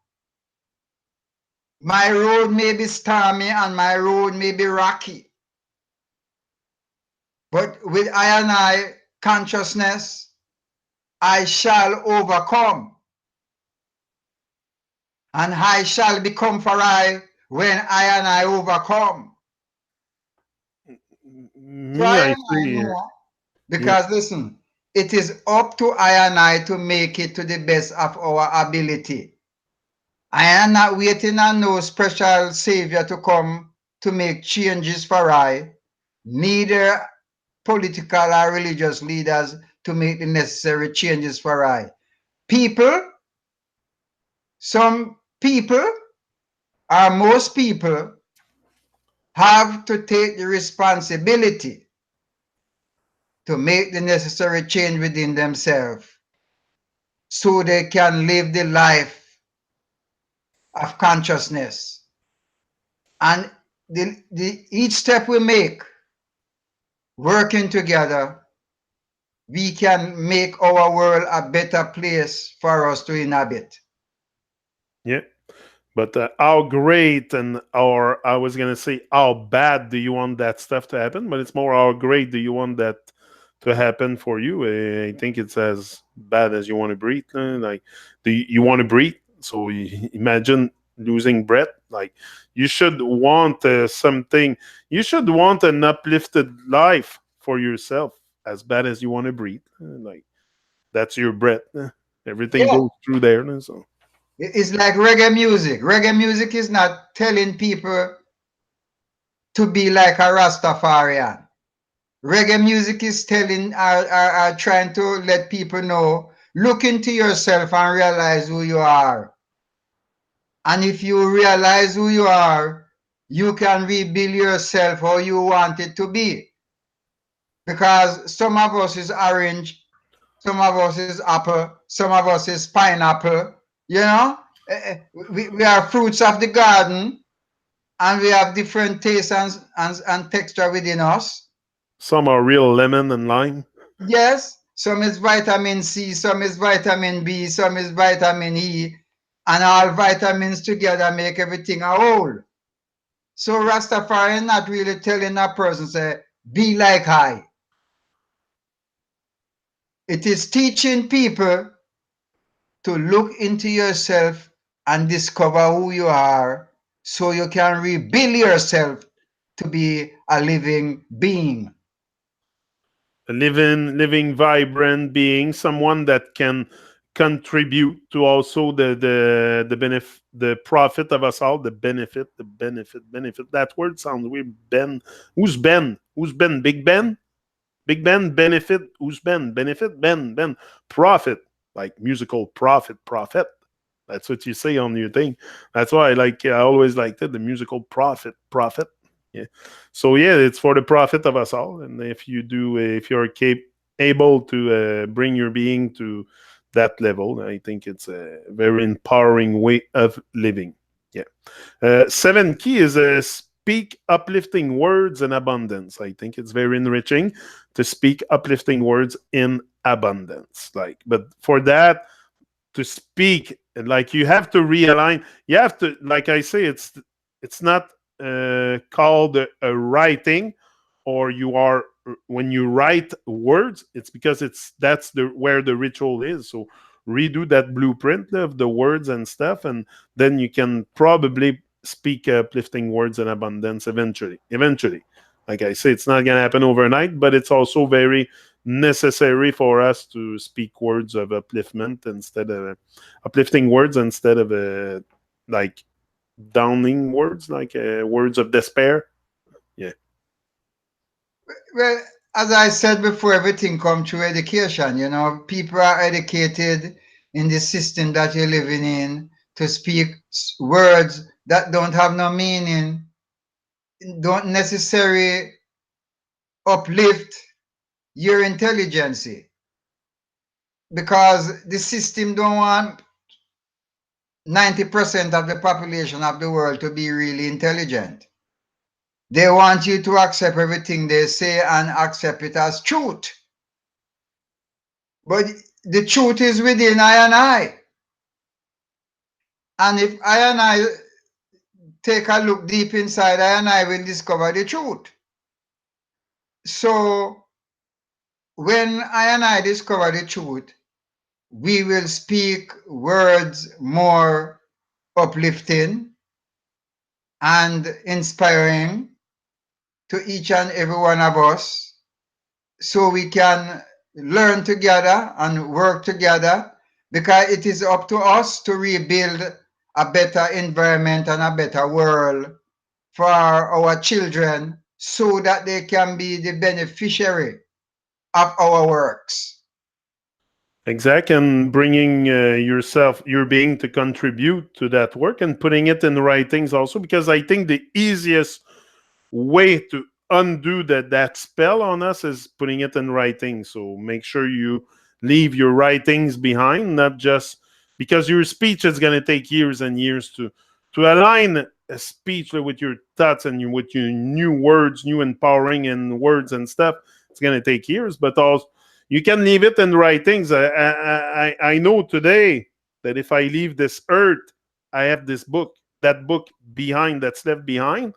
My road may be stormy and my road may be rocky. But with I and I consciousness, I shall overcome. And I shall become for I when I and I overcome. So Me, I I and I say, know, yeah, because listen, it is up to I and I to make it to the best of our ability. I am not waiting on no special savior to come to make changes for I, neither political or religious leaders to make the necessary changes for I. People, some people, or most people, have to take the responsibility to make the necessary change within themselves so they can live the life of consciousness. And each step we make, working together, we can make our world a better place for us to inhabit. yeah. But how great and or I was gonna say how bad do you want that stuff to happen? But it's more how great do you want that to happen for you? I think it's as bad as you want to breathe. Like, do you want to breathe? So imagine losing breath. Like, you should want something. You should want an uplifted life for yourself. As bad as you want to breathe, like that's your breath. Everything Yeah, goes through there. So it's like reggae music. Reggae music is not telling people to be like a Rastafarian. Reggae music is telling, are trying to let people know, look into yourself and realize who you are. And if you realize who you are, you can rebuild yourself how you want it to be. Because some of us is orange, some of us is apple, some of us is pineapple. You know, we are fruits of the garden, and we have different tastes and texture within us. some are real lemon and lime. Yes, some is vitamin C, some is vitamin B, some is vitamin E, and all vitamins together make everything a whole. So Rastafari is not really telling a person, say, be like I. It is teaching people to look into yourself and discover who you are so you can rebuild yourself to be a living being. A living vibrant being, someone that can contribute to also the benefit, the profit of us all, the benefit. That word sounds weird. Ben, who's Ben? Who's Ben? Big Ben? Big Ben benefit. Who's Ben? Benefit. Ben profit, like musical prophet. That's what you say on your thing. That's why I always liked it, the musical prophet. Yeah. So yeah, it's for the profit of us all. And if you're able to bring your being to that level, I think it's a very empowering way of living. Yeah. Seven key is speak uplifting words in abundance. I think it's very enriching to speak uplifting words in abundance. Like, but for that to speak, like you have to realign. You have to, like I say, it's not called a writing, or you are when you write words, it's because that's the where the ritual is. So redo that blueprint of the words and stuff, and then you can probably speak uplifting words in abundance eventually. Like I say, it's not going to happen overnight, but it's also very necessary for us to speak words of upliftment instead of uplifting words instead of like downing words, like words of despair. Yeah. Well, as I said before, everything comes through education. People are educated in the system that you're living in to speak words that don't have no meaning, don't necessarily uplift your intelligence, because the system don't want 90% of the population of the world to be really intelligent. They want you to accept everything they say and accept it as truth. But the truth is within I and I. And if I and I take a look deep inside, I and I will discover the truth. So when I and I discover the truth, we will speak words more uplifting and inspiring to each and every one of us, so we can learn together and work together, because it is up to us to rebuild a better environment and a better world for our children, so that they can be the beneficiary of our works. Exact, and bringing your being to contribute to that work and putting it in writings also, because I think the easiest way to undo that spell on us is putting it in writing. So make sure you leave your writings behind, not just because your speech is going to take years and years to align a speech with your thoughts and with your new words, new empowering and words and stuff. It's going to take years, but also you can leave it in writings. I know today that if I leave this earth, I have this book, that book behind, that's left behind,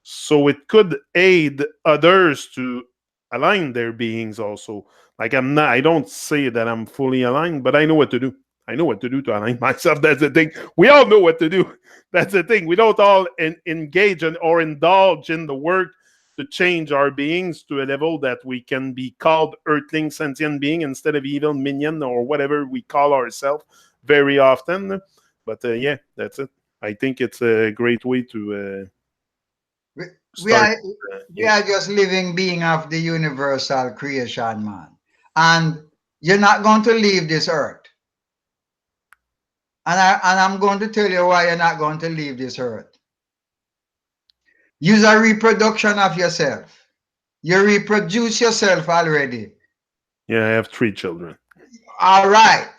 so it could aid others to align their beings also. Like I don't say that I'm fully aligned, but I know what to do. I know what to do to align myself. That's the thing. We all know what to do. That's the thing. We don't all engage or indulge in the work to change our beings to a level that we can be called earthling sentient being instead of evil minion or whatever we call ourselves very often. But yeah, that's it. I think it's a great way to We, we start. are we Yeah. are just living being of the universal creation, man. And you're not going to leave this earth. And I'm going to tell you why you're not going to leave this earth. Use a reproduction of yourself. You reproduce yourself already. Yeah, I have 3 children. All right.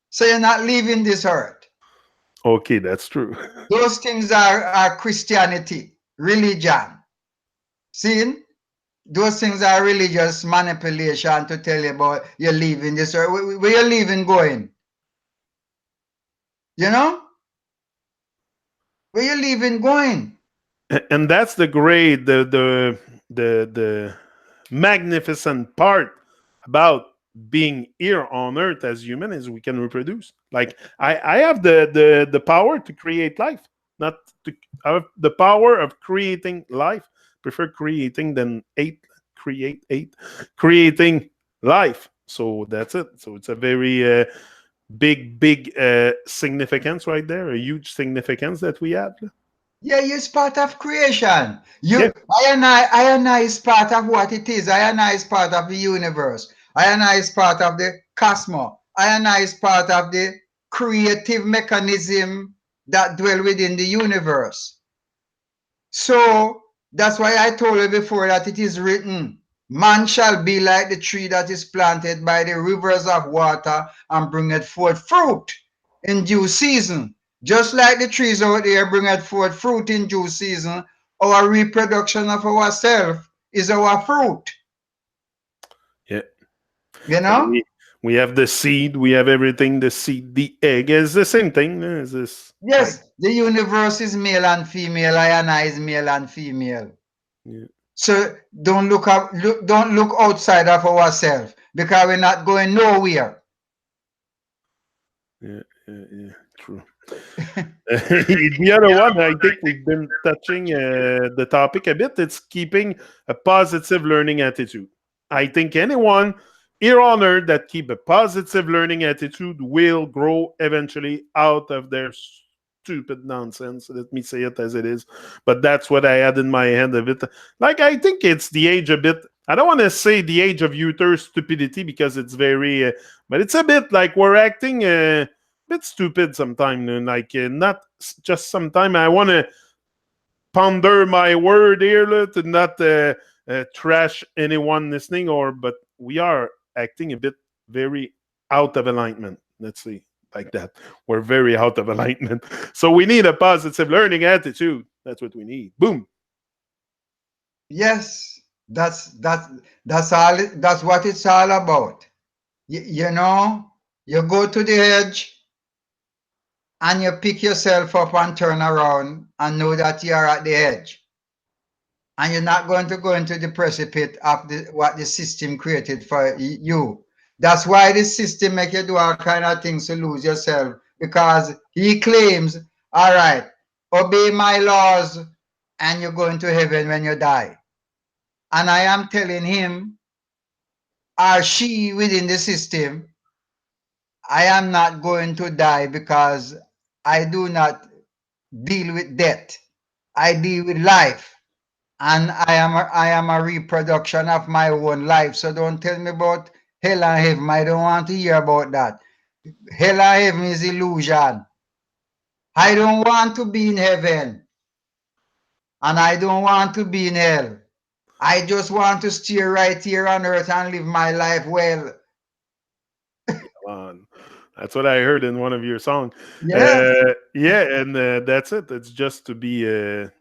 So you're not leaving this earth. Okay, that's true. Those things are Christianity, religion. See? Those things are religious manipulation to tell you about you're leaving this earth. Where you're leaving going? You know? Where you leaving going? And that's the great, the magnificent part about being here on Earth as human is we can reproduce. Like I have the power to create life, not to I have the power of creating life. Prefer creating than creating life. So that's it. So it's a very big significance right there, a huge significance that we have. Yeah, you're part of creation. Yeah. I and I is part of what it is. I and I is part of the universe. I and I is part of the cosmos. I and I is part of the creative mechanism that dwell within the universe. So that's why I told you before that it is written, man shall be like the tree that is planted by the rivers of water and bringeth forth fruit in due season. Just like the trees out there bringeth forth fruit in due season, our reproduction of ourselves is our fruit. Yeah. You And know? we have the seed, we have everything. The seed, the egg is the same thing. Is this like Yes, the universe is male and female. I and I is male and female. yeah, So don't look outside of ourselves because we're not going nowhere. yeah, true. The other one, I think we've been touching the topic a bit. It's keeping a positive learning attitude. I think anyone here on earth that keep a positive learning attitude will grow eventually out of their stupid nonsense. Let me say it as it is. But that's what I had in my head of it. Like, I think it's the age a bit. I don't want to say the age of utter stupidity because it's very, but it's a bit like we're acting. Bit stupid sometimes, like not just sometimes. I want to ponder my word here to not trash anyone listening, or but we are acting a bit very out of alignment. Let's see, like that. We're very out of alignment, so we need a positive learning attitude. That's what we need. Boom. Yes, that's all. That's what it's all about. You know, you go to the edge and you pick yourself up and turn around and know that you are at the edge. And you're not going to go into the precipice of what the system created for you. That's why the system make you do all kind of things to lose yourself because he claims, all right, obey my laws and you're going to heaven when you die. And I am telling him or she within the system, I am not going to die because I do not deal with death. I deal with life. And I am a reproduction of my own life. So don't tell me about hell and heaven. I don't want to hear about that. Hell and heaven is illusion. I don't want to be in heaven and I don't want to be in hell. I just want to stay right here on earth and live my life well. On. That's what I heard in one of your songs. Yes, Yeah, and that's it. It's just to be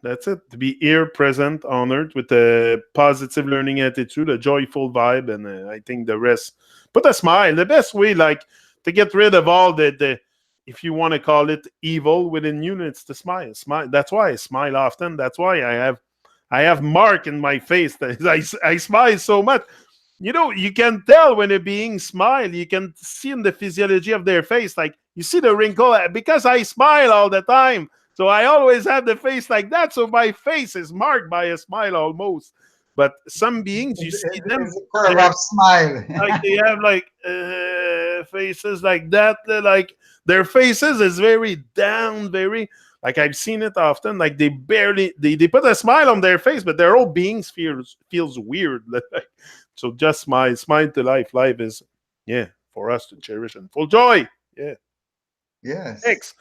that's it. To be here, present on earth with a positive learning attitude, a joyful vibe, and I think the rest. Put a smile. The best way, like to get rid of all the if you want to call it evil within you, it's to smile. Smile. That's why I smile often. That's why I have mark in my face. I smile so much. You know, you can tell when a being smile. You can see in the physiology of their face, like you see the wrinkle because I smile all the time. So I always have the face like that. So my face is marked by a smile almost. But some beings, you see them, it's a curve they're of smile. like they have like faces like that. Like their faces is very down, very like I've seen it often. Like they barely they put a smile on their face, but their whole beings feels weird. So just smile to life. Life is yeah for us to cherish and full joy. Yeah. Yes. Thanks.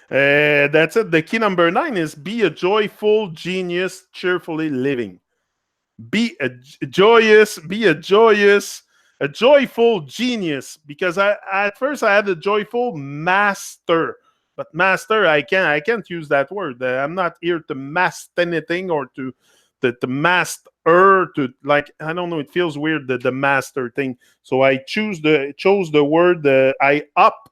That's it. The key number 9 is be a joyful genius, cheerfully living. Be a a joyful genius. Because I at first I had a joyful master, but master I can't use that word. I'm not here to master anything or to master to like I don't know. It feels weird the master thing. So I chose the word. I opt.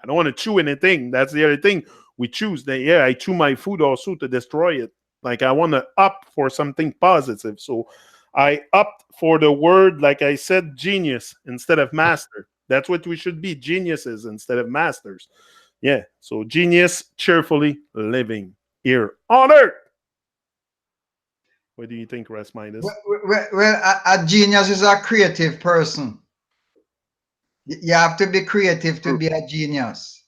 I don't want to chew anything. That's the other thing. We choose that. Yeah, I chew my food also to destroy it. Like I want to opt for something positive. So I opt for the word, like I said, genius instead of master. That's what we should be, geniuses instead of masters. Yeah. So genius, cheerfully living here on earth. What do you think, Russ Midas? Well, a genius is a creative person. You have to be creative to True. be a genius.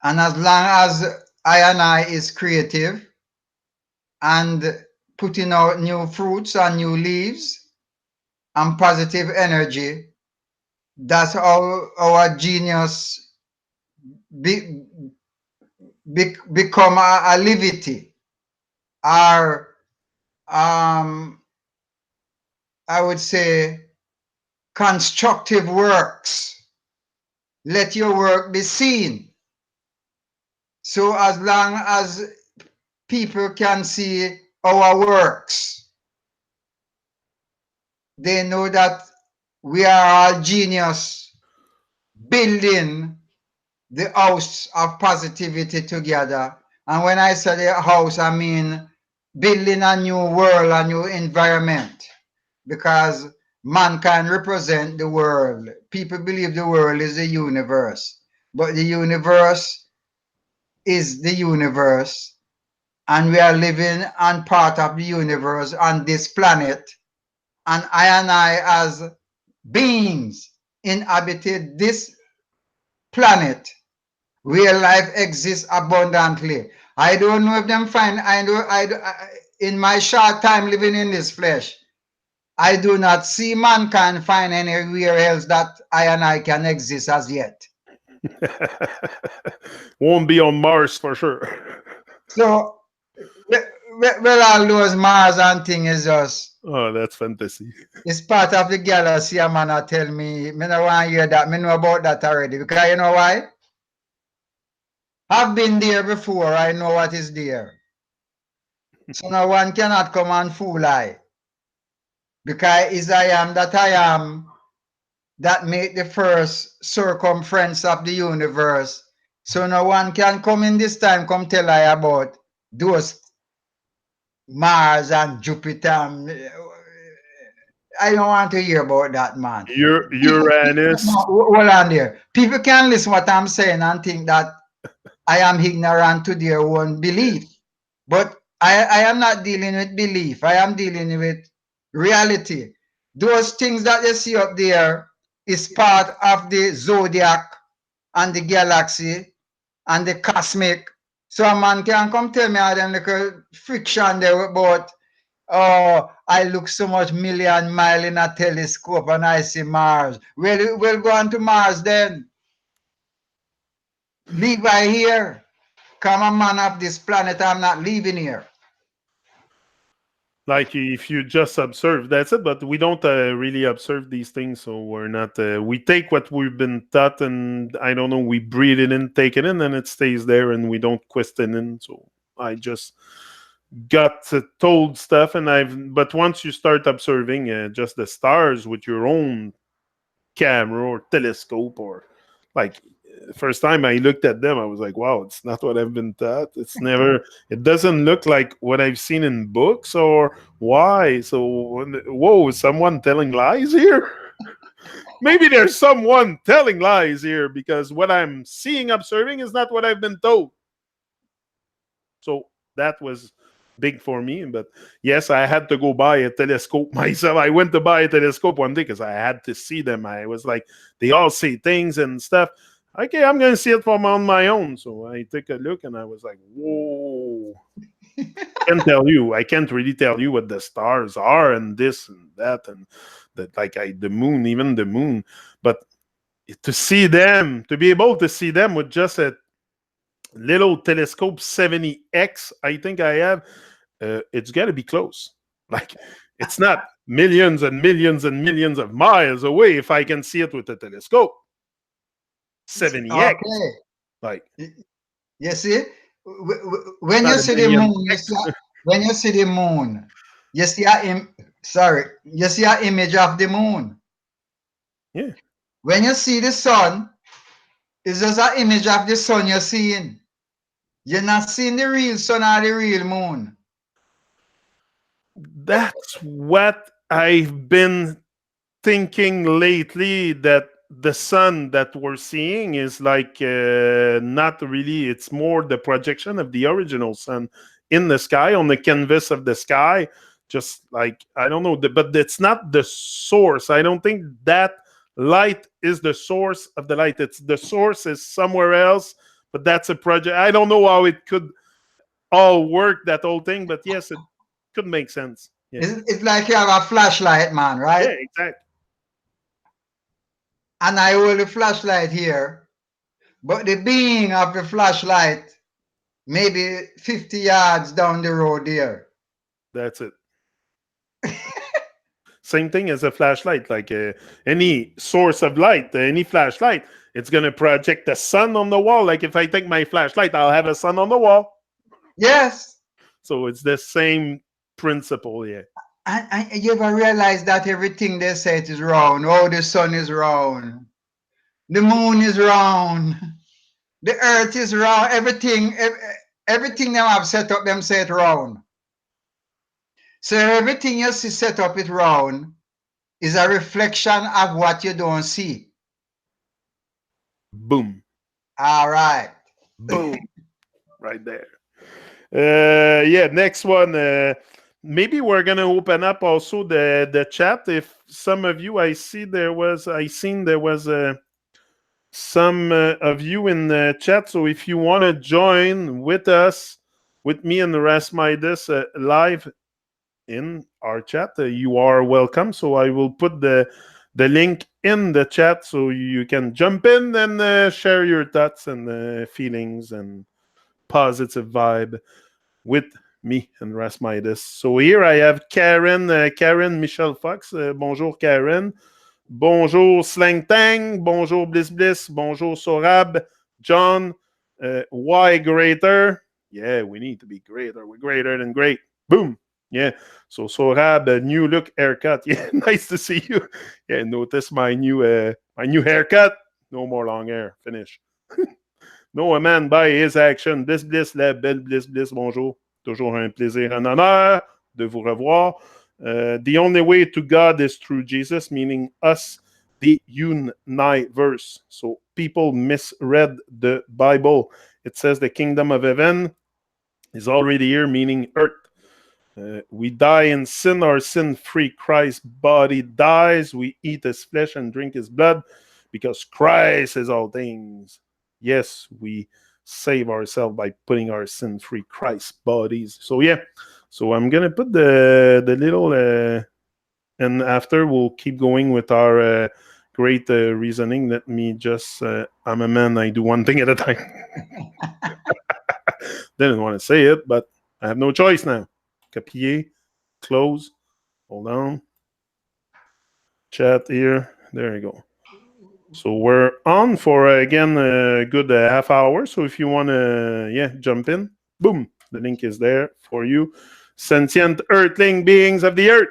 And as long as I and I is creative and putting out new fruits and new leaves and positive energy, that's how our genius be, become a livity. Our, I would say, constructive works. Let your work be seen. So as long as people can see our works. They know that we are all genius building the house of positivity together. And when I say the house, I mean building a new world, a new environment, because mankind represent the world. People believe the world is the universe, but the universe is the universe, and we are living on part of the universe on this planet. And I, as beings, inhabited this planet where life exists abundantly. I don't know if them find. In my short time living in this flesh, I do not see mankind find anywhere else that I and I can exist as yet. Won't be on Mars for sure. So, well, all those Mars and thing is just, Oh, that's fantasy. it's part of the galaxy. A man a tell me, me no want to hear that. Me know about that already. Because you know why? I've been there before. I know what is there. So no one cannot come and fool I. Because is I am that I am that make the first circumference of the universe. So no one can come in this time come tell I about those Mars and Jupiter. I don't want to hear about that, man. People, no, Uranus. hold on there. People can listen what I'm saying and think that I am ignorant to their own belief. But I am not dealing with belief. I am dealing with reality. Those things that you see up there is part of the zodiac and the galaxy and the cosmic. So a man can come tell me all them little friction there about, oh, I look so much million mile in a telescope and I see Mars. Well, we'll go on to Mars then. Leave I here. Come a man of this planet, I'm not leaving here. Like if you just observe, that's it. But we don't really observe these things, so we're not. We take what we've been taught, and I don't know. We breathe it in, take it in, and it stays there, and we don't question it. So I just got told stuff, and I've. But once you start observing just the stars with your own camera or telescope, or like first time I looked at them, I was like, wow, it's not what I've been taught. It's never, it doesn't look like what I've seen in books or why. So, whoa, is someone telling lies here? Maybe there's someone telling lies here because what I'm seeing, observing is not what I've been told. So, that was big for me. But yes, I had to go buy a telescope myself. I went to buy a telescope one day because I had to see them. I was like, they all say things and stuff. Okay, I'm going to see it from on my own. So I took a look and I was like, whoa. I can't really tell you what the stars are and this and that and that, like the moon, even the moon. But to see them, to be able to see them with just a little telescope 70x, I think I have, it's got to be close. Like it's not millions and millions and millions of miles away if I can see it with a telescope. 70x. Okay. Like You see, when not you a see the million moon, you see, X. when you see the moon, you see sorry, you see an image of the moon. Yeah, When you see the sun, it's just an image of the sun you're seeing. You're not seeing the real sun or the real moon. that's what I've been thinking lately, that the sun that we're seeing is like not really, it's more the projection of the original sun in the sky, on the canvas of the sky, just like I don't know, but it's not the source. I don't think that light is the source of the light. It's the source is somewhere else, but that's a project. I don't know how it could all work, that whole thing, but yes, it could make sense. Yeah, It's like you have a flashlight, man, yeah, right? exactly. And I hold the flashlight here, but the being of the flashlight maybe 50 yards down the road there. That's it. Same thing as a flashlight, like any source of light, any flashlight, it's going to project the sun on the wall. Like if I take my flashlight, I'll have a sun on the wall. Yes. So it's the same principle, yeah. And you ever realize that everything they say it is round? Oh, the sun is round, the moon is round, the earth is round. Everything them have set up, them say it round. So everything you see set up it round is a reflection of what you don't see. Boom. All right. Boom. Right there. Yeah, next one. Maybe we're gonna open up also the chat. If some of you, I seen there was some of you in the chat. So if you want to join with us, with me and the rest Midas live in our chat, you are welcome. So I will put the link in the chat so you can jump in and share your thoughts and feelings and positive vibe with me and Rasmidas. So here I have Karen, Karen Michelle Fox. Bonjour Karen. Bonjour Slang Tang. Bonjour Bliss Bliss. Bonjour Sorab. John. Why greater? Yeah, we need to be greater. We're greater than great. Boom. Yeah. So Sorab, new look haircut. Yeah, nice to see you. Yeah, notice my new haircut. No more long hair. Finish. No, a man by his action. Bliss, bliss, la belle bliss, bliss, bonjour. Toujours un plaisir, un honneur de vous revoir. The only way to God is through Jesus, meaning us, the universe. So people misread the Bible. It says the kingdom of heaven is already here, meaning earth. We die in sin, our sin-free Christ's body dies. We eat his flesh and drink his blood because Christ is all things. Yes, we save ourselves by putting our sin-free Christ bodies. So yeah, so I'm gonna put the little and after we'll keep going with our great reasoning. Let me just I'm a man. I do one thing at a time. Didn't want to say it, but I have no choice now. Copier, close, hold on. Chat here. There you go. So we're on for again a good half hour. So if you want to, jump in, boom, the link is there for you. Sentient earthling beings of the earth.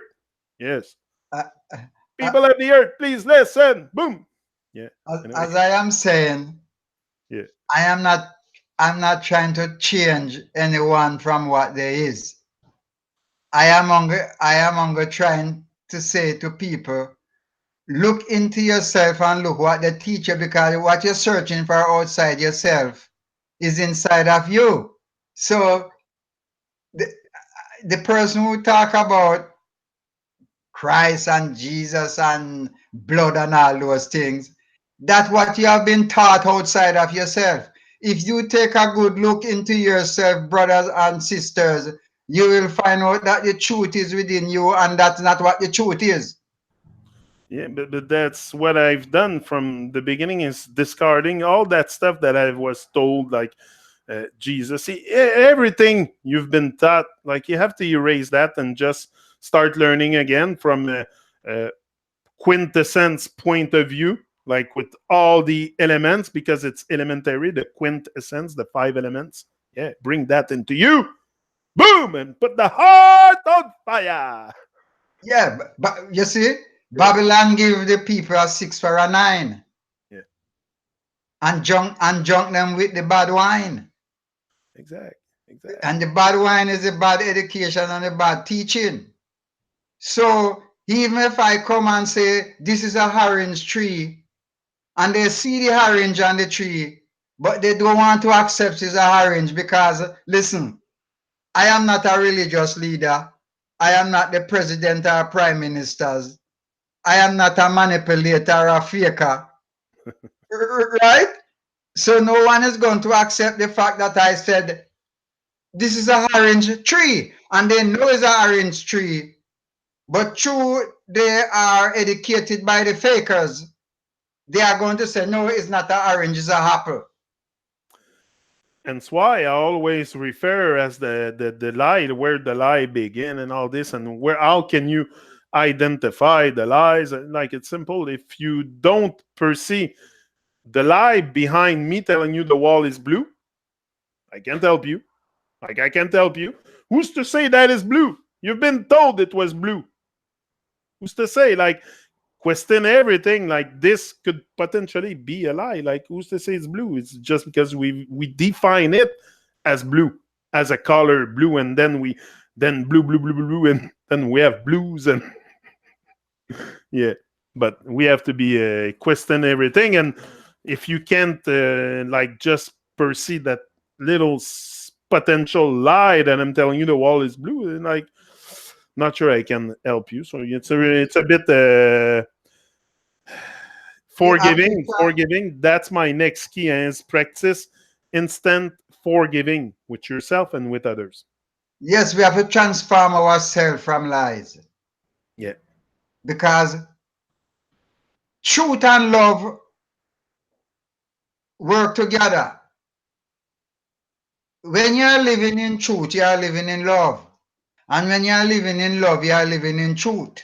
Yes. Uh, People of the earth, please listen. Boom. Yeah. Anyway. As I am saying, yeah. I'm not trying to change anyone from what there is. I am only trying to say to people, look into yourself and look what they teach you, because what you're searching for outside yourself is inside of you. So the person who talk about Christ and Jesus and blood and all those things, that's what you have been taught outside of yourself. If you take a good look into yourself, brothers and sisters, you will find out that the truth is within you, and that's not what the truth is. Yeah, but that's what I've done from the beginning, is discarding all that stuff that I was told, like Jesus. See, everything you've been taught, like you have to erase that and just start learning again from a quintessence point of view, like with all the elements, because it's elementary, the quintessence, the 5 elements. Yeah, bring that into you. Boom, and put the heart on fire. Yeah, but you see, Babylon give the people a 6 for a 9. Yeah. And junk them with the bad wine. Exactly. And the bad wine is the bad education and the bad teaching. So even if I come and say this is a orange tree, and they see the orange on the tree, but they don't want to accept it's a orange, because listen, I am not a religious leader. I am not the president or prime ministers. I am not a manipulator or a faker. Right? So no one is going to accept the fact that I said this is a orange tree, and they know it's an orange tree, but true, they are educated by the fakers. They are going to say, no, it's not an orange, it's an apple. And that's why I always refer as the lie, where the lie begin and all this, and where how can you identify the lies? Like, it's simple. If you don't perceive the lie behind me telling you the wall is blue, I can't help you. Like, I can't help you. Who's to say that is blue? You've been told it was blue. Who's to say? Like, question everything. Like, this could potentially be a lie. Like, who's to say it's blue? It's just because we define it as blue, as a color blue, and then blue, blue, blue, blue, blue, and then we have blues and yeah. But we have to be question everything, and if you can't like just perceive that little potential lie that I'm telling you the wall is blue, then like not sure I can help you. So it's a bit You have to forgiving. That's my next key, and is practice instant forgiving with yourself and with others. yes, we have to transform ourselves from lies Yeah, because truth and love work together. When you are living in truth, you are living in love. And when you are living in love, you are living in truth.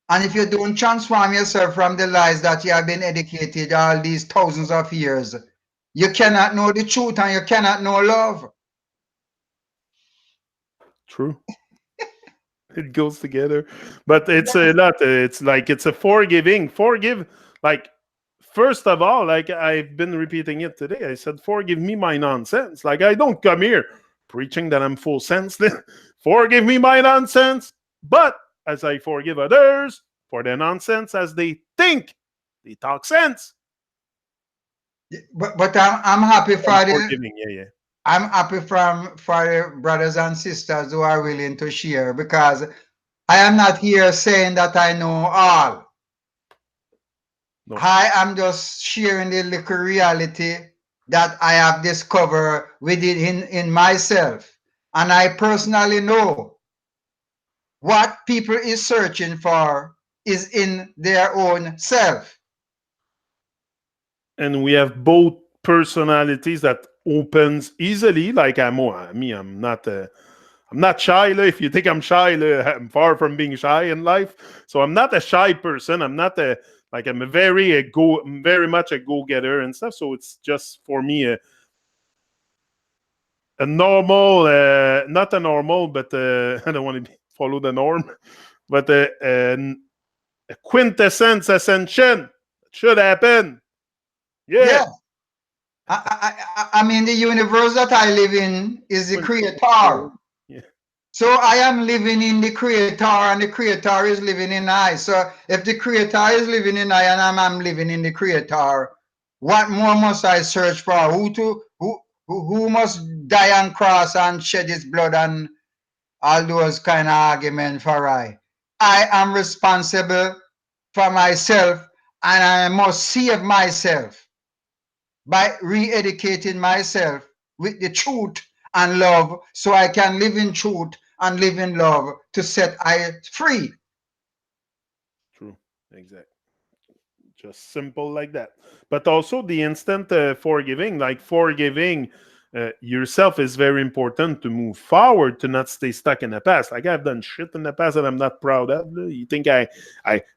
And if you don't transform yourself from the lies that you have been educated all these thousands of years, you cannot know the truth and you cannot know love. true. It goes together, but it's a lot. It's like it's a forgive. Like, first of all, like I've been repeating it today, I said forgive me my nonsense. Like, I don't come here preaching that I'm full sense. Forgive me my nonsense, but as I forgive others for their nonsense, as they think they talk sense. But I'm happy I'm for the forgiving. Yeah, yeah. I'm happy for the brothers and sisters who are willing to share, because I am not here saying that I know all. No. I am just sharing the little reality that I have discovered within in myself. And I personally know what people is searching for is in their own self. And we have both personalities that opens easily. Like I'm not shy. If you think I'm shy, I'm far from being shy in life. So I'm not a shy person. I'm not a like I'm a very much a go getter and stuff. So it's just for me a normal, not a normal, but I don't want to follow the norm, but a quintessence ascension. It should happen. Yeah. Yeah. I mean, the universe that I live in is the creator. Yeah. So I am living in the creator and the creator is living in I. So if the creator is living in I and I'm living in the creator, what more must I search for? Who must die on cross and shed his blood and all those kind of arguments for I? I am responsible for myself and I must save myself by re-educating myself with the truth and love so I can live in truth and live in love to set I free. True. Exactly. Just simple like that. But also the instant forgiving, like forgiving yourself is very important to move forward, to not stay stuck in the past. Like, I've done shit in the past that I'm not proud of. You think I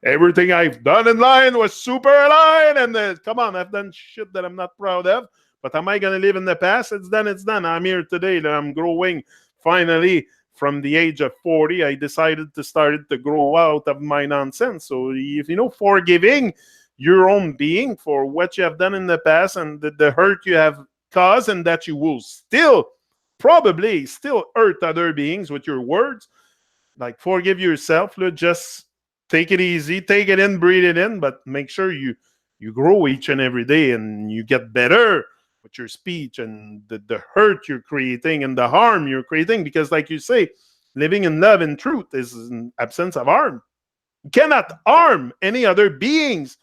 everything I've done in line was super aligned, and come on, I've done shit that I'm not proud of. But am I gonna live in the past? It's done. It's done. I'm here today. I'm growing. Finally, from the age of 40, I decided to start to grow out of my nonsense. So if you know, forgiving your own being for what you have done in the past and the hurt you have caused, and that you will still probably still hurt other beings with your words. Like, forgive yourself. Just take it easy, take it in, breathe it in, but make sure you grow each and every day and you get better with your speech and the hurt you're creating and the harm you're creating. Because, like you say, living in love and truth is an absence of harm. You cannot harm any other beings,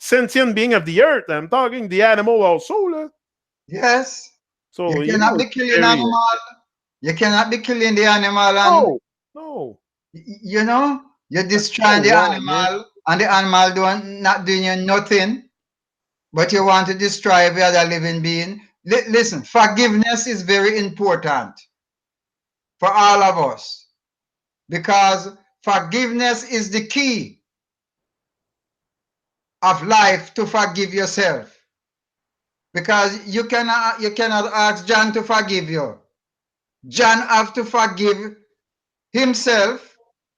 sentient being of the earth. I'm talking the animal also. Yes, you So, cannot be it's killing very. animal. You cannot be killing the animal and No, no, you know you're that's so destroying the wrong, man. animal and the animal doing not doing you nothing, but you want to destroy every other living being. Listen, forgiveness is very important for all of us because forgiveness is the key of life to forgive yourself. Because you cannot ask John to forgive you. John have to forgive himself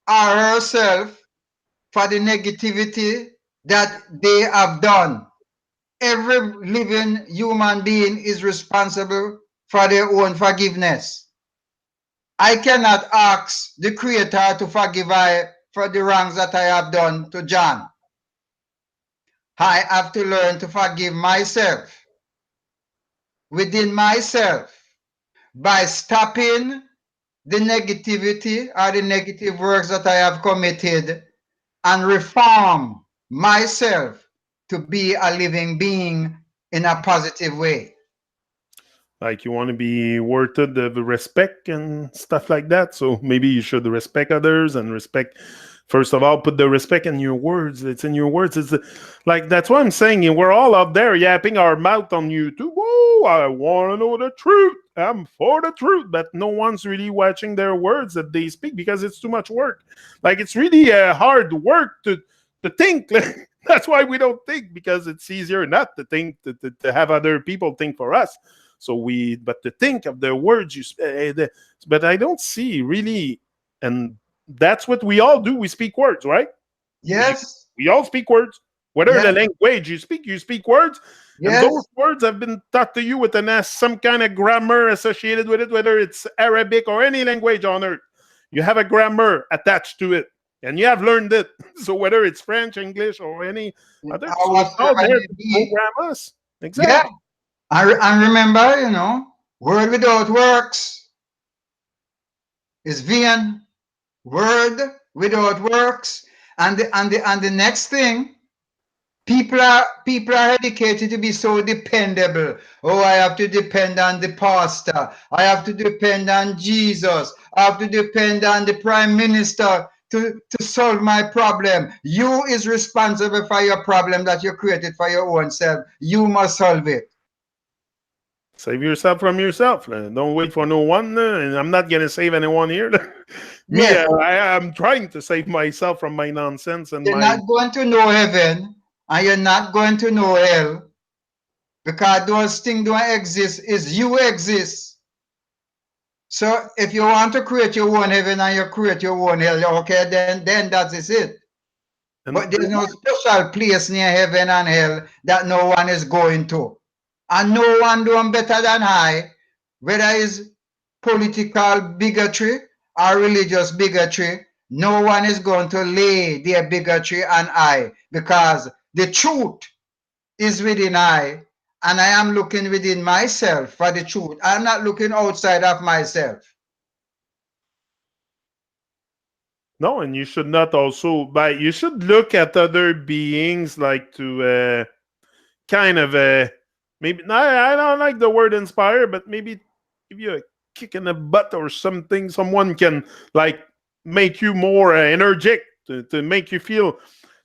or herself for the negativity that they have done. Every living human being is responsible for their own forgiveness. I cannot ask the Creator to forgive I for the wrongs that I have done to John. I have to learn to forgive myself within myself by stopping the negativity or the negative works that I have committed and reform myself to be a living being in a positive way. Like you want to be worthy of respect and stuff like that. So maybe you should respect others and respect. First of all, put the respect in your words. It's in your words. It's like that's what I'm saying. We're all out there yapping our mouth on YouTube. Oh, I want to know the truth. I'm for the truth, but no one's really watching their words that they speak because it's too much work. Like it's really hard work to think. That's why we don't think, because it's easier not to think, to have other people think for us. So but to think of the words but I don't see really, and that's what we all do. We speak words, right? We Yes, we all speak words. Whatever yes, the language you speak words, and those yes. words have been taught to you with some kind of grammar associated with it, whether it's Arabic or any language on earth. You have a grammar attached to it, and you have learned it. So whether it's French, English, or any other, Or so it's all whatsoever there may to be. program us. Yeah. Exactly. And remember, word without works is vain. Word without works. And the next thing, people are educated to be so dependable. Oh, I have to depend on the pastor. I have to depend on Jesus. I have to depend on the prime minister to solve my problem. You is responsible for your problem that you created for your own self. You must solve it. Save yourself from yourself. Don't wait for no one. And I'm not going to save anyone here. Me, Yes, I'm trying to save myself from my nonsense and you're my. not going to know heaven and you're not going to know hell because those things don't exist. Is you exist. So if you want to create your own heaven and you create your own hell, okay, then that is it. And But there's no special place near heaven and hell that no one is going to. And no one doing better than I, whether it's political bigotry or religious bigotry. No one is going to lay their bigotry on I, because the truth is within I, and I am looking within myself for the truth. I'm not looking outside of myself. no, and you should not also, but you should look at other beings like to kind of maybe. I don't like the word inspire, but maybe give you a kick in the butt or something. Someone can like make you more energetic to make you feel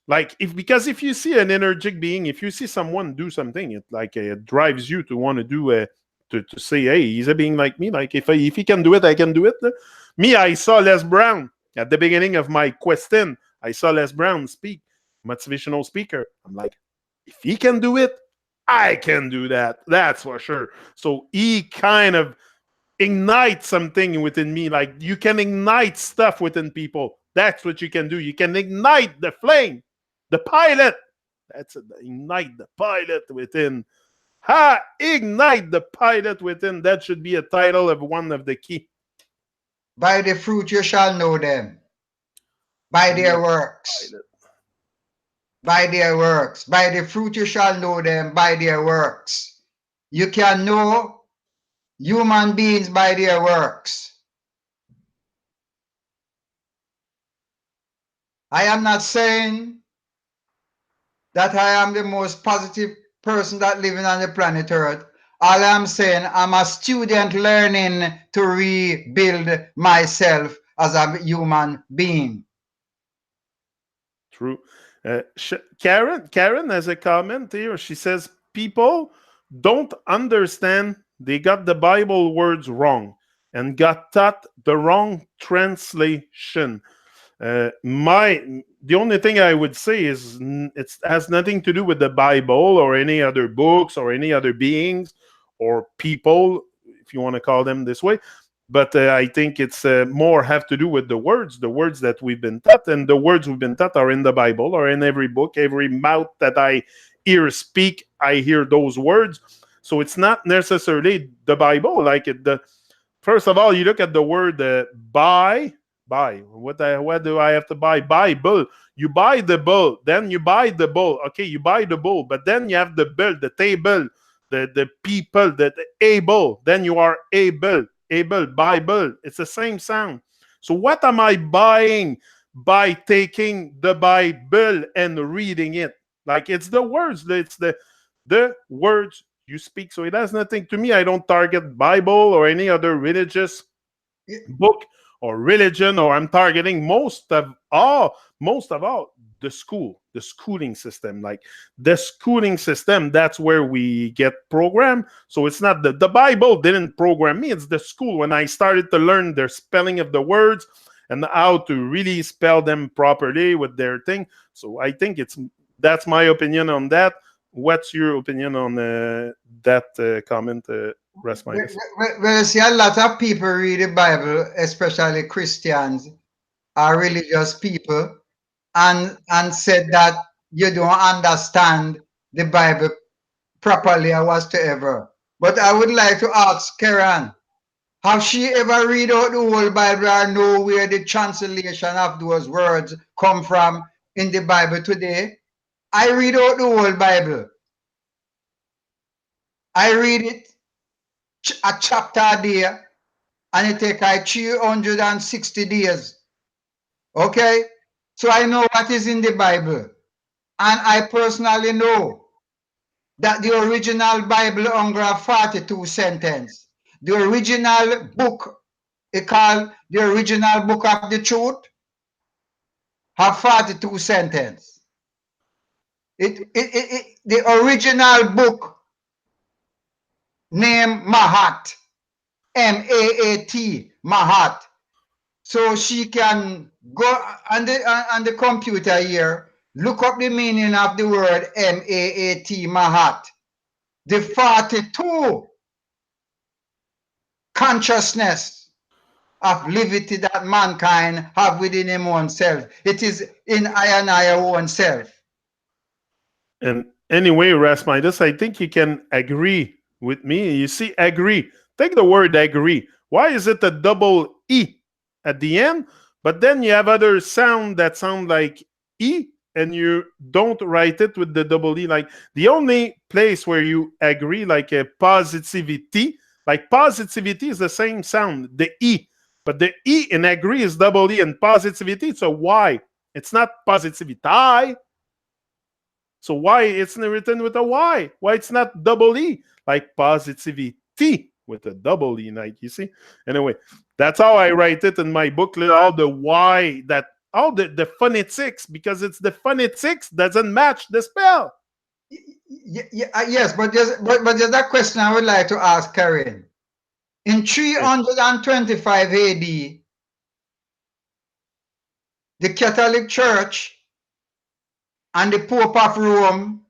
like, because if you see an energetic being, if you see someone do something, it like it drives you to want to do to say, hey, he's a being like me. Like if he can do it, I can do it. Me, I saw Les Brown at the beginning of my question. I saw Les Brown speak, motivational speaker. I'm like, if he can do it, I can do that. That's for sure. So he kind of ignites something within me. Like you can ignite stuff within people. That's what you can do. You can ignite the flame, the pilot. That's it. Ignite the pilot within. Ha! Ignite the pilot within. That should be a title of one of the key. By the fruit you shall know them, by Ignite their the works. pilot. By their works. By the fruit you shall know them, by their works. You can know human beings by their works. I am not saying that I am the most positive person that living on the planet Earth. All I'm saying, I'm a student learning to rebuild myself as a human being. True. Karen has a comment here. She says people don't understand. They got the Bible words wrong and got taught the wrong translation. The only thing I would say is it has nothing to do with the Bible or any other books or any other beings or people, if you want to call them this way. but I think it's more have to do with the words that we've been taught, and the words we've been taught are in the Bible or in every book, every mouth that I hear speak, I hear those words. So it's not necessarily the Bible. Like the first of all, you look at the word buy. Buy. What do I have to buy? Buy bull. You buy the bull, then you buy the bull. Okay, you buy the bull, but then you have the bill, the table, the people, the able. Then you are able, Bible. It's the same sound. So what am I buying by taking the Bible and reading it? Like it's the words, it's the words you speak. So it has nothing to me. I don't target Bible or any other religious book or religion, or I'm targeting most of all the schooling system. Like the schooling system, that's where we get programmed. So it's not the Bible didn't program me, it's the school. When I started to learn their spelling of the words and how to really spell them properly with their thing. So I think that's my opinion on that. What's your opinion on that comment, Rasmidas? Well, you see, a lot of people read the Bible, especially Christians or religious people, and said that you don't understand the Bible properly or whatsoever. But I would like to ask Karen, have she ever read out the whole Bible or know where the translation of those words come from in the Bible today? I read out the whole Bible. I read it a chapter a day, and it takes like 360 days. Okay? So I know what is in the Bible. And I personally know that the original Bible only have 42 sentences. The original book, it called the original book of the truth, have 42 sentences. The original book named Mahat, M-A-A-T, Mahat. So she can go on the computer here, look up the meaning of the word M-A-A-T, Mahat. The 42 consciousness of liberty that mankind have within him own self. It is in I and I own self. And anyway, Rasmidas, I think you can agree with me. You see, agree. Take the word agree. Why is it a double E at the end? But then you have other sound that sound like E, and you don't write it with the double E. Like the only place where you agree, like a positivity, like positivity is the same sound, the E. But the E in agree is double E, and positivity, it's a Y. It's not positivity. So why it's written with a Y? Why it's not double E like positivity with a double E? Like you see. Anyway, that's how I write it in my booklet. All the Y that all the phonetics, because it's the phonetics doesn't match the spell. Yes, but there's a question I would like to ask Karen. In 325 AD, the Catholic Church and the Pope of Rome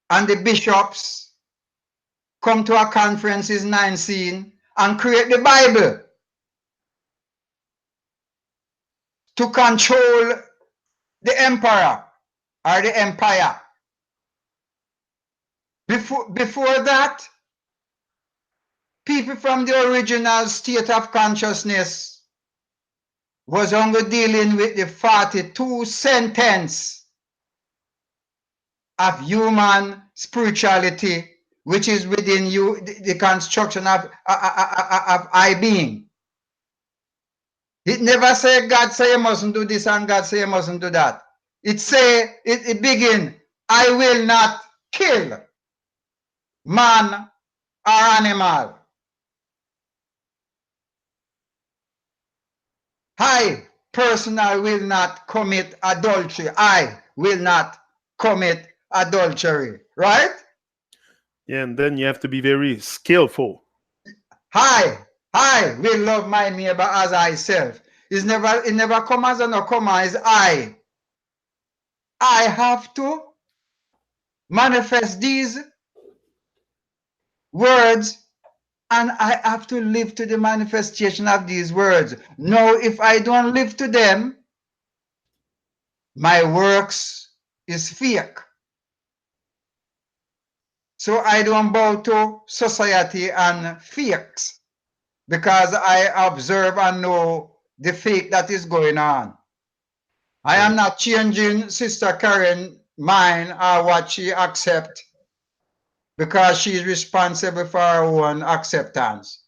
and the bishops come to a conference in Nicene and create the Bible to control the emperor or the empire. Before that, people from the original state of consciousness was only dealing with the 42 sentence of human spirituality, which is within you, the construction of I being. It never say God say you mustn't do this and God say you mustn't do that. It begin, I will not kill man or animal. I personally will not commit adultery. I will not commit adultery. Right? Yeah, and then you have to be very skillful. I will love my neighbor as I self. It never come as a no comma, is I. I have to manifest these words And I have to live to the manifestation of these words. Now, if I don't live to them, my works is fake. So I don't bow to society and fakes because I observe and know the fake that is going on. I am Right. not changing Sister Karen's mind or what she accept because she is responsible for her own acceptance.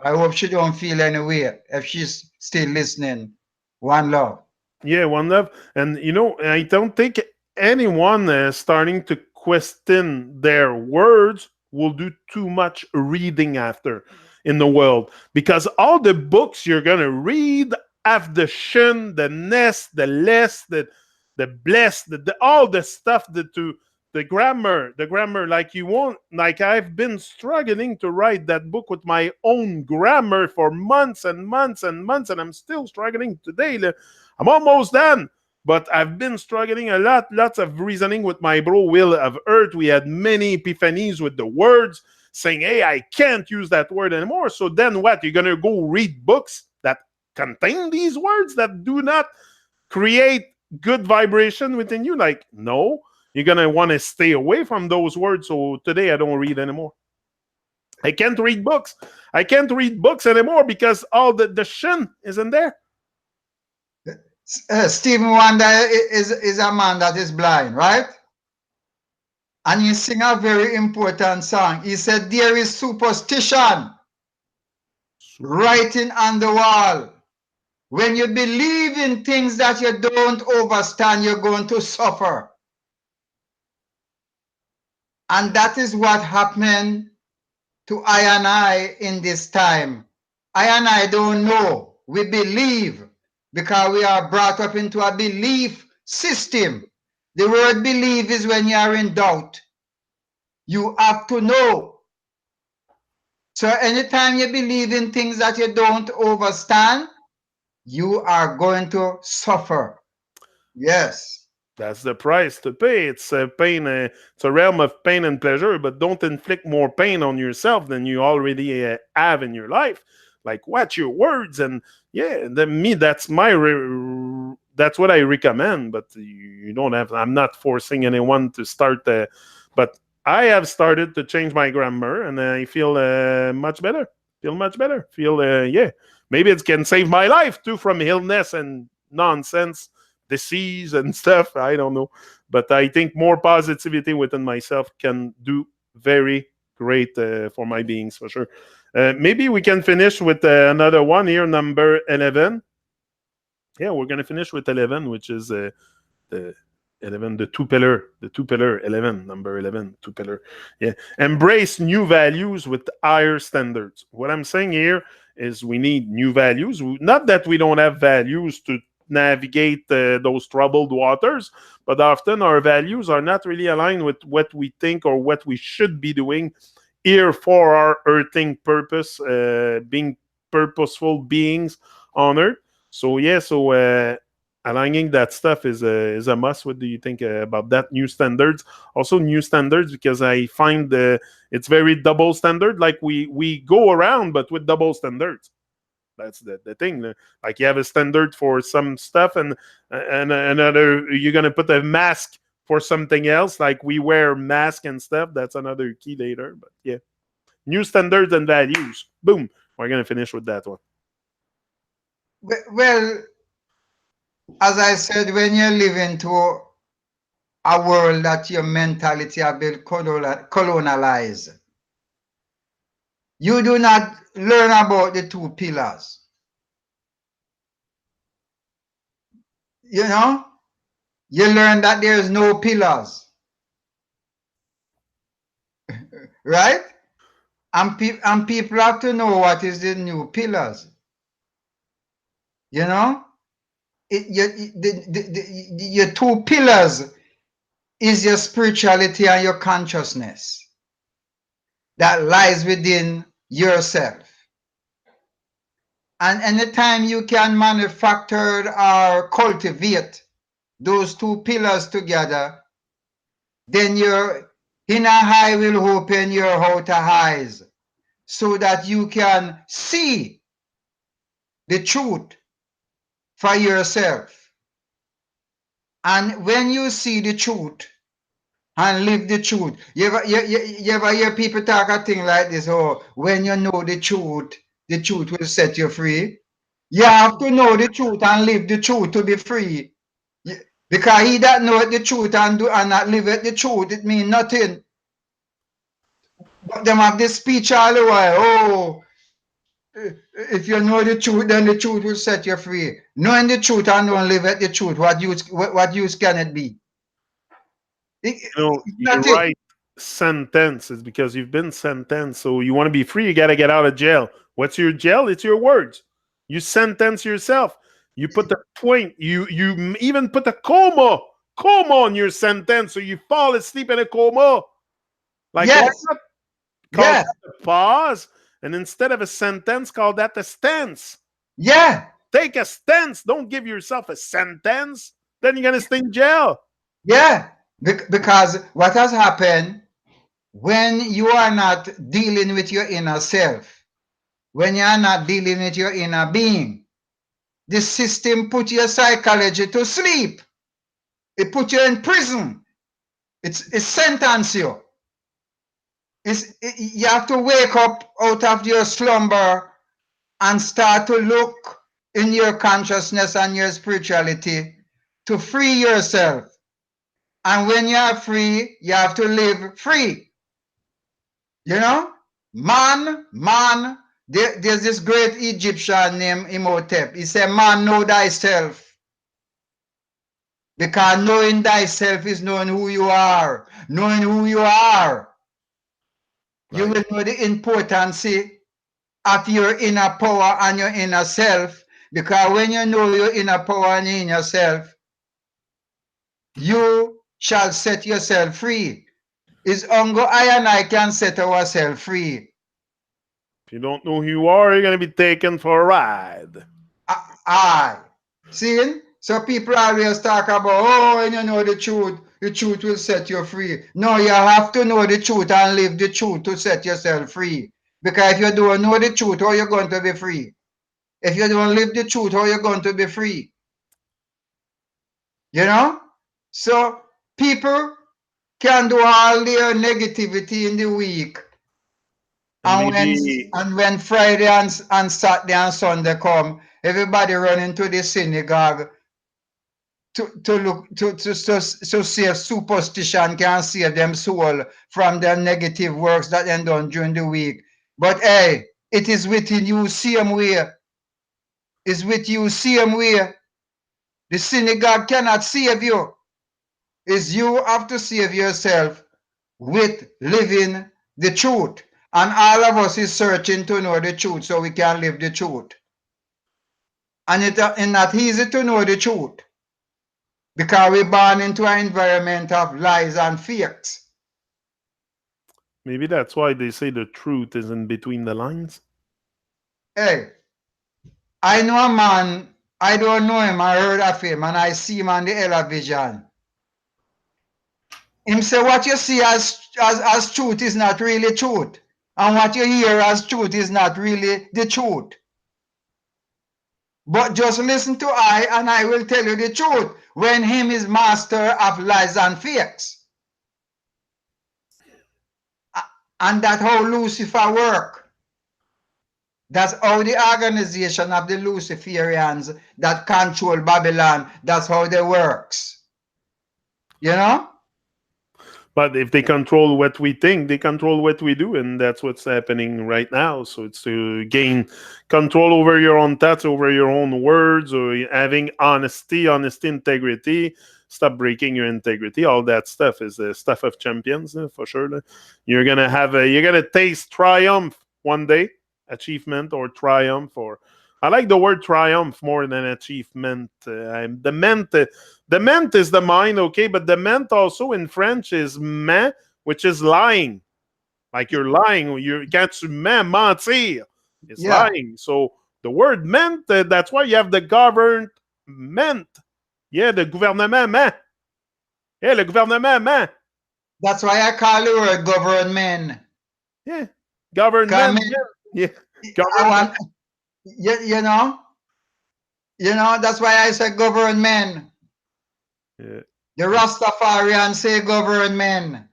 I hope she don't feel any way if she's still listening. One love. Yeah, one love. And I don't think anyone starting to question their words will do too much reading after in the world, because all the books you're gonna read have the shin, the nest, the less, the bless, all the stuff that to the grammar, like you won't, like I've been struggling to write that book with my own grammar for months and months and months, and I'm still struggling today. I'm almost done, but I've been struggling a lot. Lots of reasoning with my bro Will of Earth. We had many epiphanies with the words, saying, "Hey, I can't use that word anymore." So then what? You're gonna go read books that contain these words that do not create good vibration within you? Like, no, you're gonna want to stay away from those words. So today I don't read anymore. I can't read books. I can't read books anymore because all the shin isn't there. Stephen Wonder is a man that is blind, right? And he sing a very important song. He said, there is superstition Super. writing on the wall. When you believe in things that you don't understand, you're going to suffer. And that is what happened to I and I in this time. I and I don't know. We believe because we are brought up into a belief system. The word believe is when you are in doubt. You have to know. So anytime you believe in things that you don't understand, you are going to suffer. Yes. That's the price to pay. It's a pain. It's a realm of pain and pleasure, but don't inflict more pain on yourself than you already have in your life. Like, watch your words, and yeah, me. That's that's what I recommend. But you don't have. I'm not forcing anyone to start. But I have started to change my grammar, and I feel much better. Feel much better. Feel yeah. Maybe it can save my life too from illness and nonsense, disease and stuff. I don't know. But I think more positivity within myself can do very great for my beings, for sure. Maybe we can finish with another one here, number 11. Yeah, we're going to finish with 11, which is the 11, the two pillar 11, number 11, two pillar. Yeah, embrace new values with higher standards. What I'm saying here is we need new values. Not that we don't have values to navigate those troubled waters, but often our values are not really aligned with what we think or what we should be doing here for our earthing purpose, being purposeful beings on earth. So yeah, so aligning that stuff is a must. What do you think about that? New standards, also new standards, because I find it's very double standard. Like we go around, but with double standards. That's the thing. Like you have a standard for some stuff, and another you're gonna put a mask for something else. Like we wear mask and stuff. That's another key later. But yeah, new standards and values. Boom. We're gonna finish with that one. Well, as I said, when you live into a world that your mentality have been colonialized, you do not learn about the two pillars. You know, you learn that there's no pillars, right? And people have to know what is the new pillars. You know, your two pillars is your spirituality and your consciousness that lies within yourself. And anytime you can manufacture or cultivate those two pillars together, then your inner eye will open your outer eyes. so that you can see the truth for yourself. And when you see the truth and live the truth, you ever hear people talk a thing like this, oh, when you know the truth will set you free. You have to know the truth and live the truth to be free. Because he that knoweth the truth and do and not liveth the truth, it means nothing. But them have this speech all the while. Oh, if you know the truth, then the truth will set you free. Knowing the truth and don't live at the truth, what use can it be? It's Your nothing. right sentence is because you've been sentenced. So you want to be free, you got to get out of jail. What's your jail? It's your words. You sentence yourself. You put the point. You even put a coma on your sentence, so you fall asleep in a coma. Like, why Yes, not call yeah, that a pause, and instead of a sentence, call that a stance? yeah, Take a stance. Don't give yourself a sentence. Then you're gonna stay in jail. yeah. Because what has happened when you are not dealing with your inner self, when you are not dealing with your inner being, the system put your psychology to sleep. It put you in prison. It sentence you. You have to wake up out of your slumber and start to look in your consciousness and your spirituality to free yourself. And when you are free, you have to live free. You know? Man, there's this great Egyptian named Imhotep. He said, man, know thyself. Because knowing thyself is knowing who you are. Knowing who you are, you Right. will know the importance of your inner power and your inner self. Because when you know your inner power and your inner self, you shall set yourself free. It's only I and I can set ourselves free. If you don't know who you are, you're gonna be taken for a ride. I. See? So people always talk about, oh, when you know the truth will set you free. No, you have to know the truth and live the truth to set yourself free. Because if you don't know the truth, how are you going to be free? If you don't live the truth, how are you going to be free? You know? So people can do all their negativity in the week. And maybe And when Friday and Saturday and Sunday come, everybody run into the synagogue to look to see if superstition can save them soul from their negative works that they done during the week. But hey, it is within you same way. It's with you same way. The synagogue cannot save you. It's you have to save yourself with living the truth. And all of us is searching to know the truth so we can live the truth. And it's not easy to know the truth because we're born into an environment of lies and fakes. that's why they say the truth is in between the lines. Hey, I know a man, I don't know him, I heard of him, and I see him on the television. Him say what you see as truth is not really truth. And what you hear as truth is not really the truth. But just listen to I, and I will tell you the truth. When him is master of lies and fakes. And that's how Lucifer work. That's how the organization of the Luciferians that control Babylon, that's how they works. You know? But if they control what we think, they control what we do, and that's what's happening right now. So it's to gain control over your own thoughts, over your own words, or having honesty, integrity. Stop breaking your integrity. All that stuff is the stuff of champions, for sure. You're gonna taste triumph one day, achievement or triumph, or I like the word triumph more than achievement. The ment is the mind, okay, but the ment also in French is ment, which is lying. Like you're lying. You can't mentir. It's Yeah. lying. So the word ment, that's why you have the government. Yeah, the gouvernement ment. Yeah, le gouvernement ment. That's why I call the word government. Yeah. Government, Come yeah, I government. want that's why I say government. Yeah. The Rastafarian say government.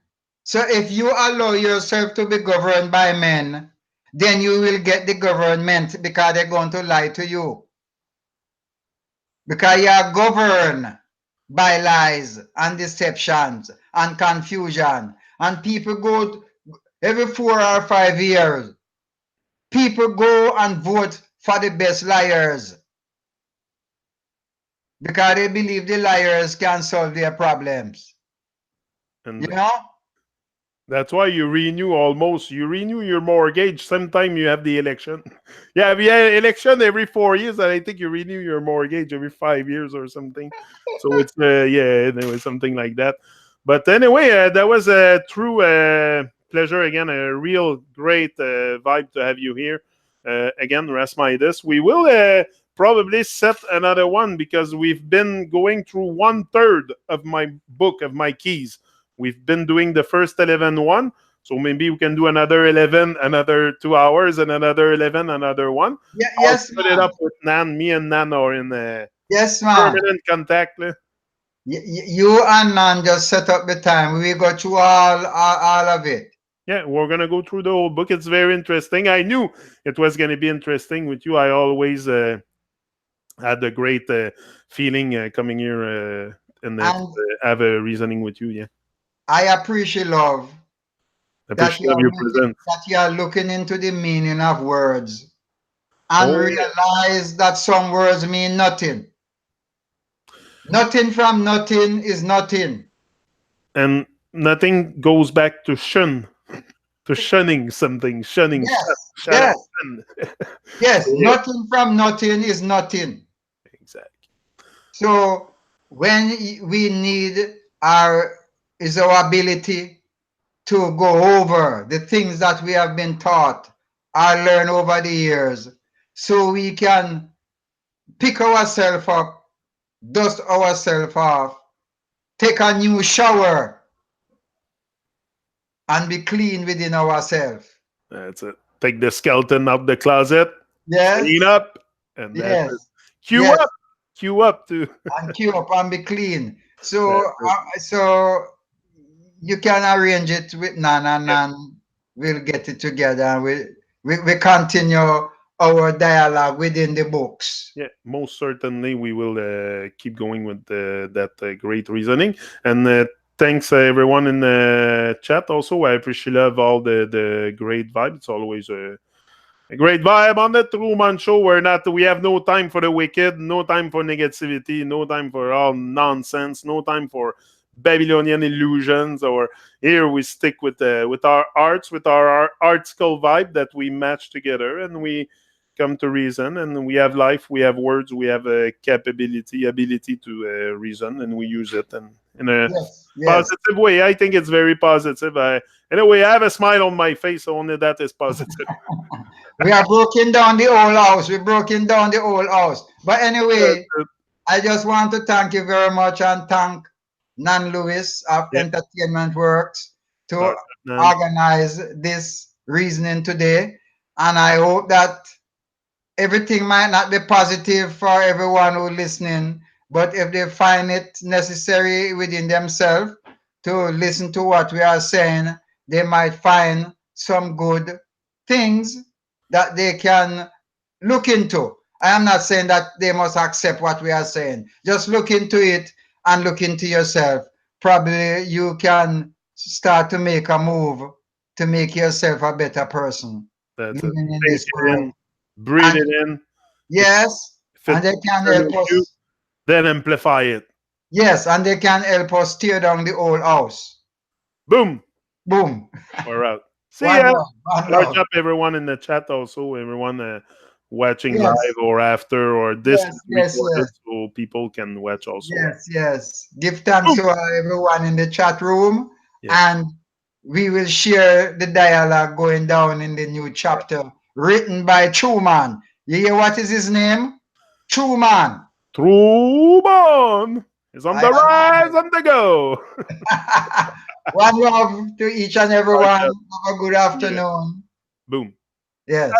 So if you allow yourself to be governed by men, then you will get the government because they're going to lie to you. Because you are governed by lies and deceptions and confusion. And people go every 4 or 5 years. People go and vote for the best liars because they believe the liars can solve their problems. You And know? that's why you renew your mortgage. Sometime you have the election. Yeah, we have election every 4 years, and I think you renew your mortgage every 5 years or something. So it's yeah, anyway, something like that. But anyway, that was a true pleasure again. A real great vibe to have you here again, Rasmidas. We will probably set another one because we've been going through 1/3 of my book of my keys. We've been doing the first 11 so maybe we can do another 11, another 2 hours, and another 11, another one. I'll Yes, split it man. up with Nan. Me and Nan are in Yes, man. permanent contact. You and Nan just set up the time. We go through all of it. Yeah, we're gonna go through the whole book. It's very interesting. I knew it was gonna be interesting with you. I always had a great feeling coming here and And have a reasoning with you. Yeah, I appreciate love I appreciate your presence. that you are looking into the meaning of words and Oh yeah, realize that some words mean nothing. Nothing from nothing is nothing. and nothing goes back to shunning something, Yes, shut up, yes, shun. yes. So yeah, Nothing from nothing is nothing. exactly. So when we need our is our ability to go over the things that we have been taught or learned over the years so we can pick ourselves up, dust ourselves off, take a new shower, and be clean within ourselves. That's it. Take the skeleton out the closet, clean Yes, up, and that's it. yes, Queue yes, up, queue up to and queue up and be clean. So, that's it. you can arrange it with Nan, and Yeah, Nan we'll get it together, and we continue our dialogue within the books. yeah. Most certainly, we will keep going with that great reasoning. And thanks everyone in the chat. Also, I appreciate love all the great vibe. It's always a great vibe on the Tru-Mon show. We have no time for the wicked, no time for negativity, no time for all nonsense, no time for Babylonian illusions. Or here we stick with our arts, with our article vibe that we match together, and we come to reason. And we have life, we have words, we have a ability to reason, and we use it in a Yes, yes. positive way. I think it's very positive. Anyway, I have a smile on my face, so only that is positive. We are broken down the old house. We're broken down the old house. But anyway, That's I just want to thank you very much and thank Nan Lewis of Yeah, Entertainment Works to sorry, man. organize this reasoning today. And I hope that everything might not be positive for everyone who listening, but if they find it necessary within themselves to listen to what we are saying, they might find some good things that they can look into. I am not saying that they must accept what we are saying. Just look into it and look into yourself. Probably you can start to make a move to make yourself a better person That's it. living in Take this it world. in, breathe And it in. If, yes, if it and they can help concerns you, us. then amplify it. Yes, and they can help us tear down the old house. Boom. Boom. We're out. See One ya. love. One Large love. up everyone in the chat also, everyone watching live Yes. or after, or this Yes. is Yes. recorded Yes. so people can watch also. Yes. Yes. Give thanks Boom. to everyone in the chat room, Yeah. and we will share the dialogue going down in the new chapter written by Tru-Mon. You hear what is his name? Tru-Mon. Tru-Mon is on I the am rise and the go. one love to each and every Large one. up. Have a good Yeah. afternoon. Boom. Yes.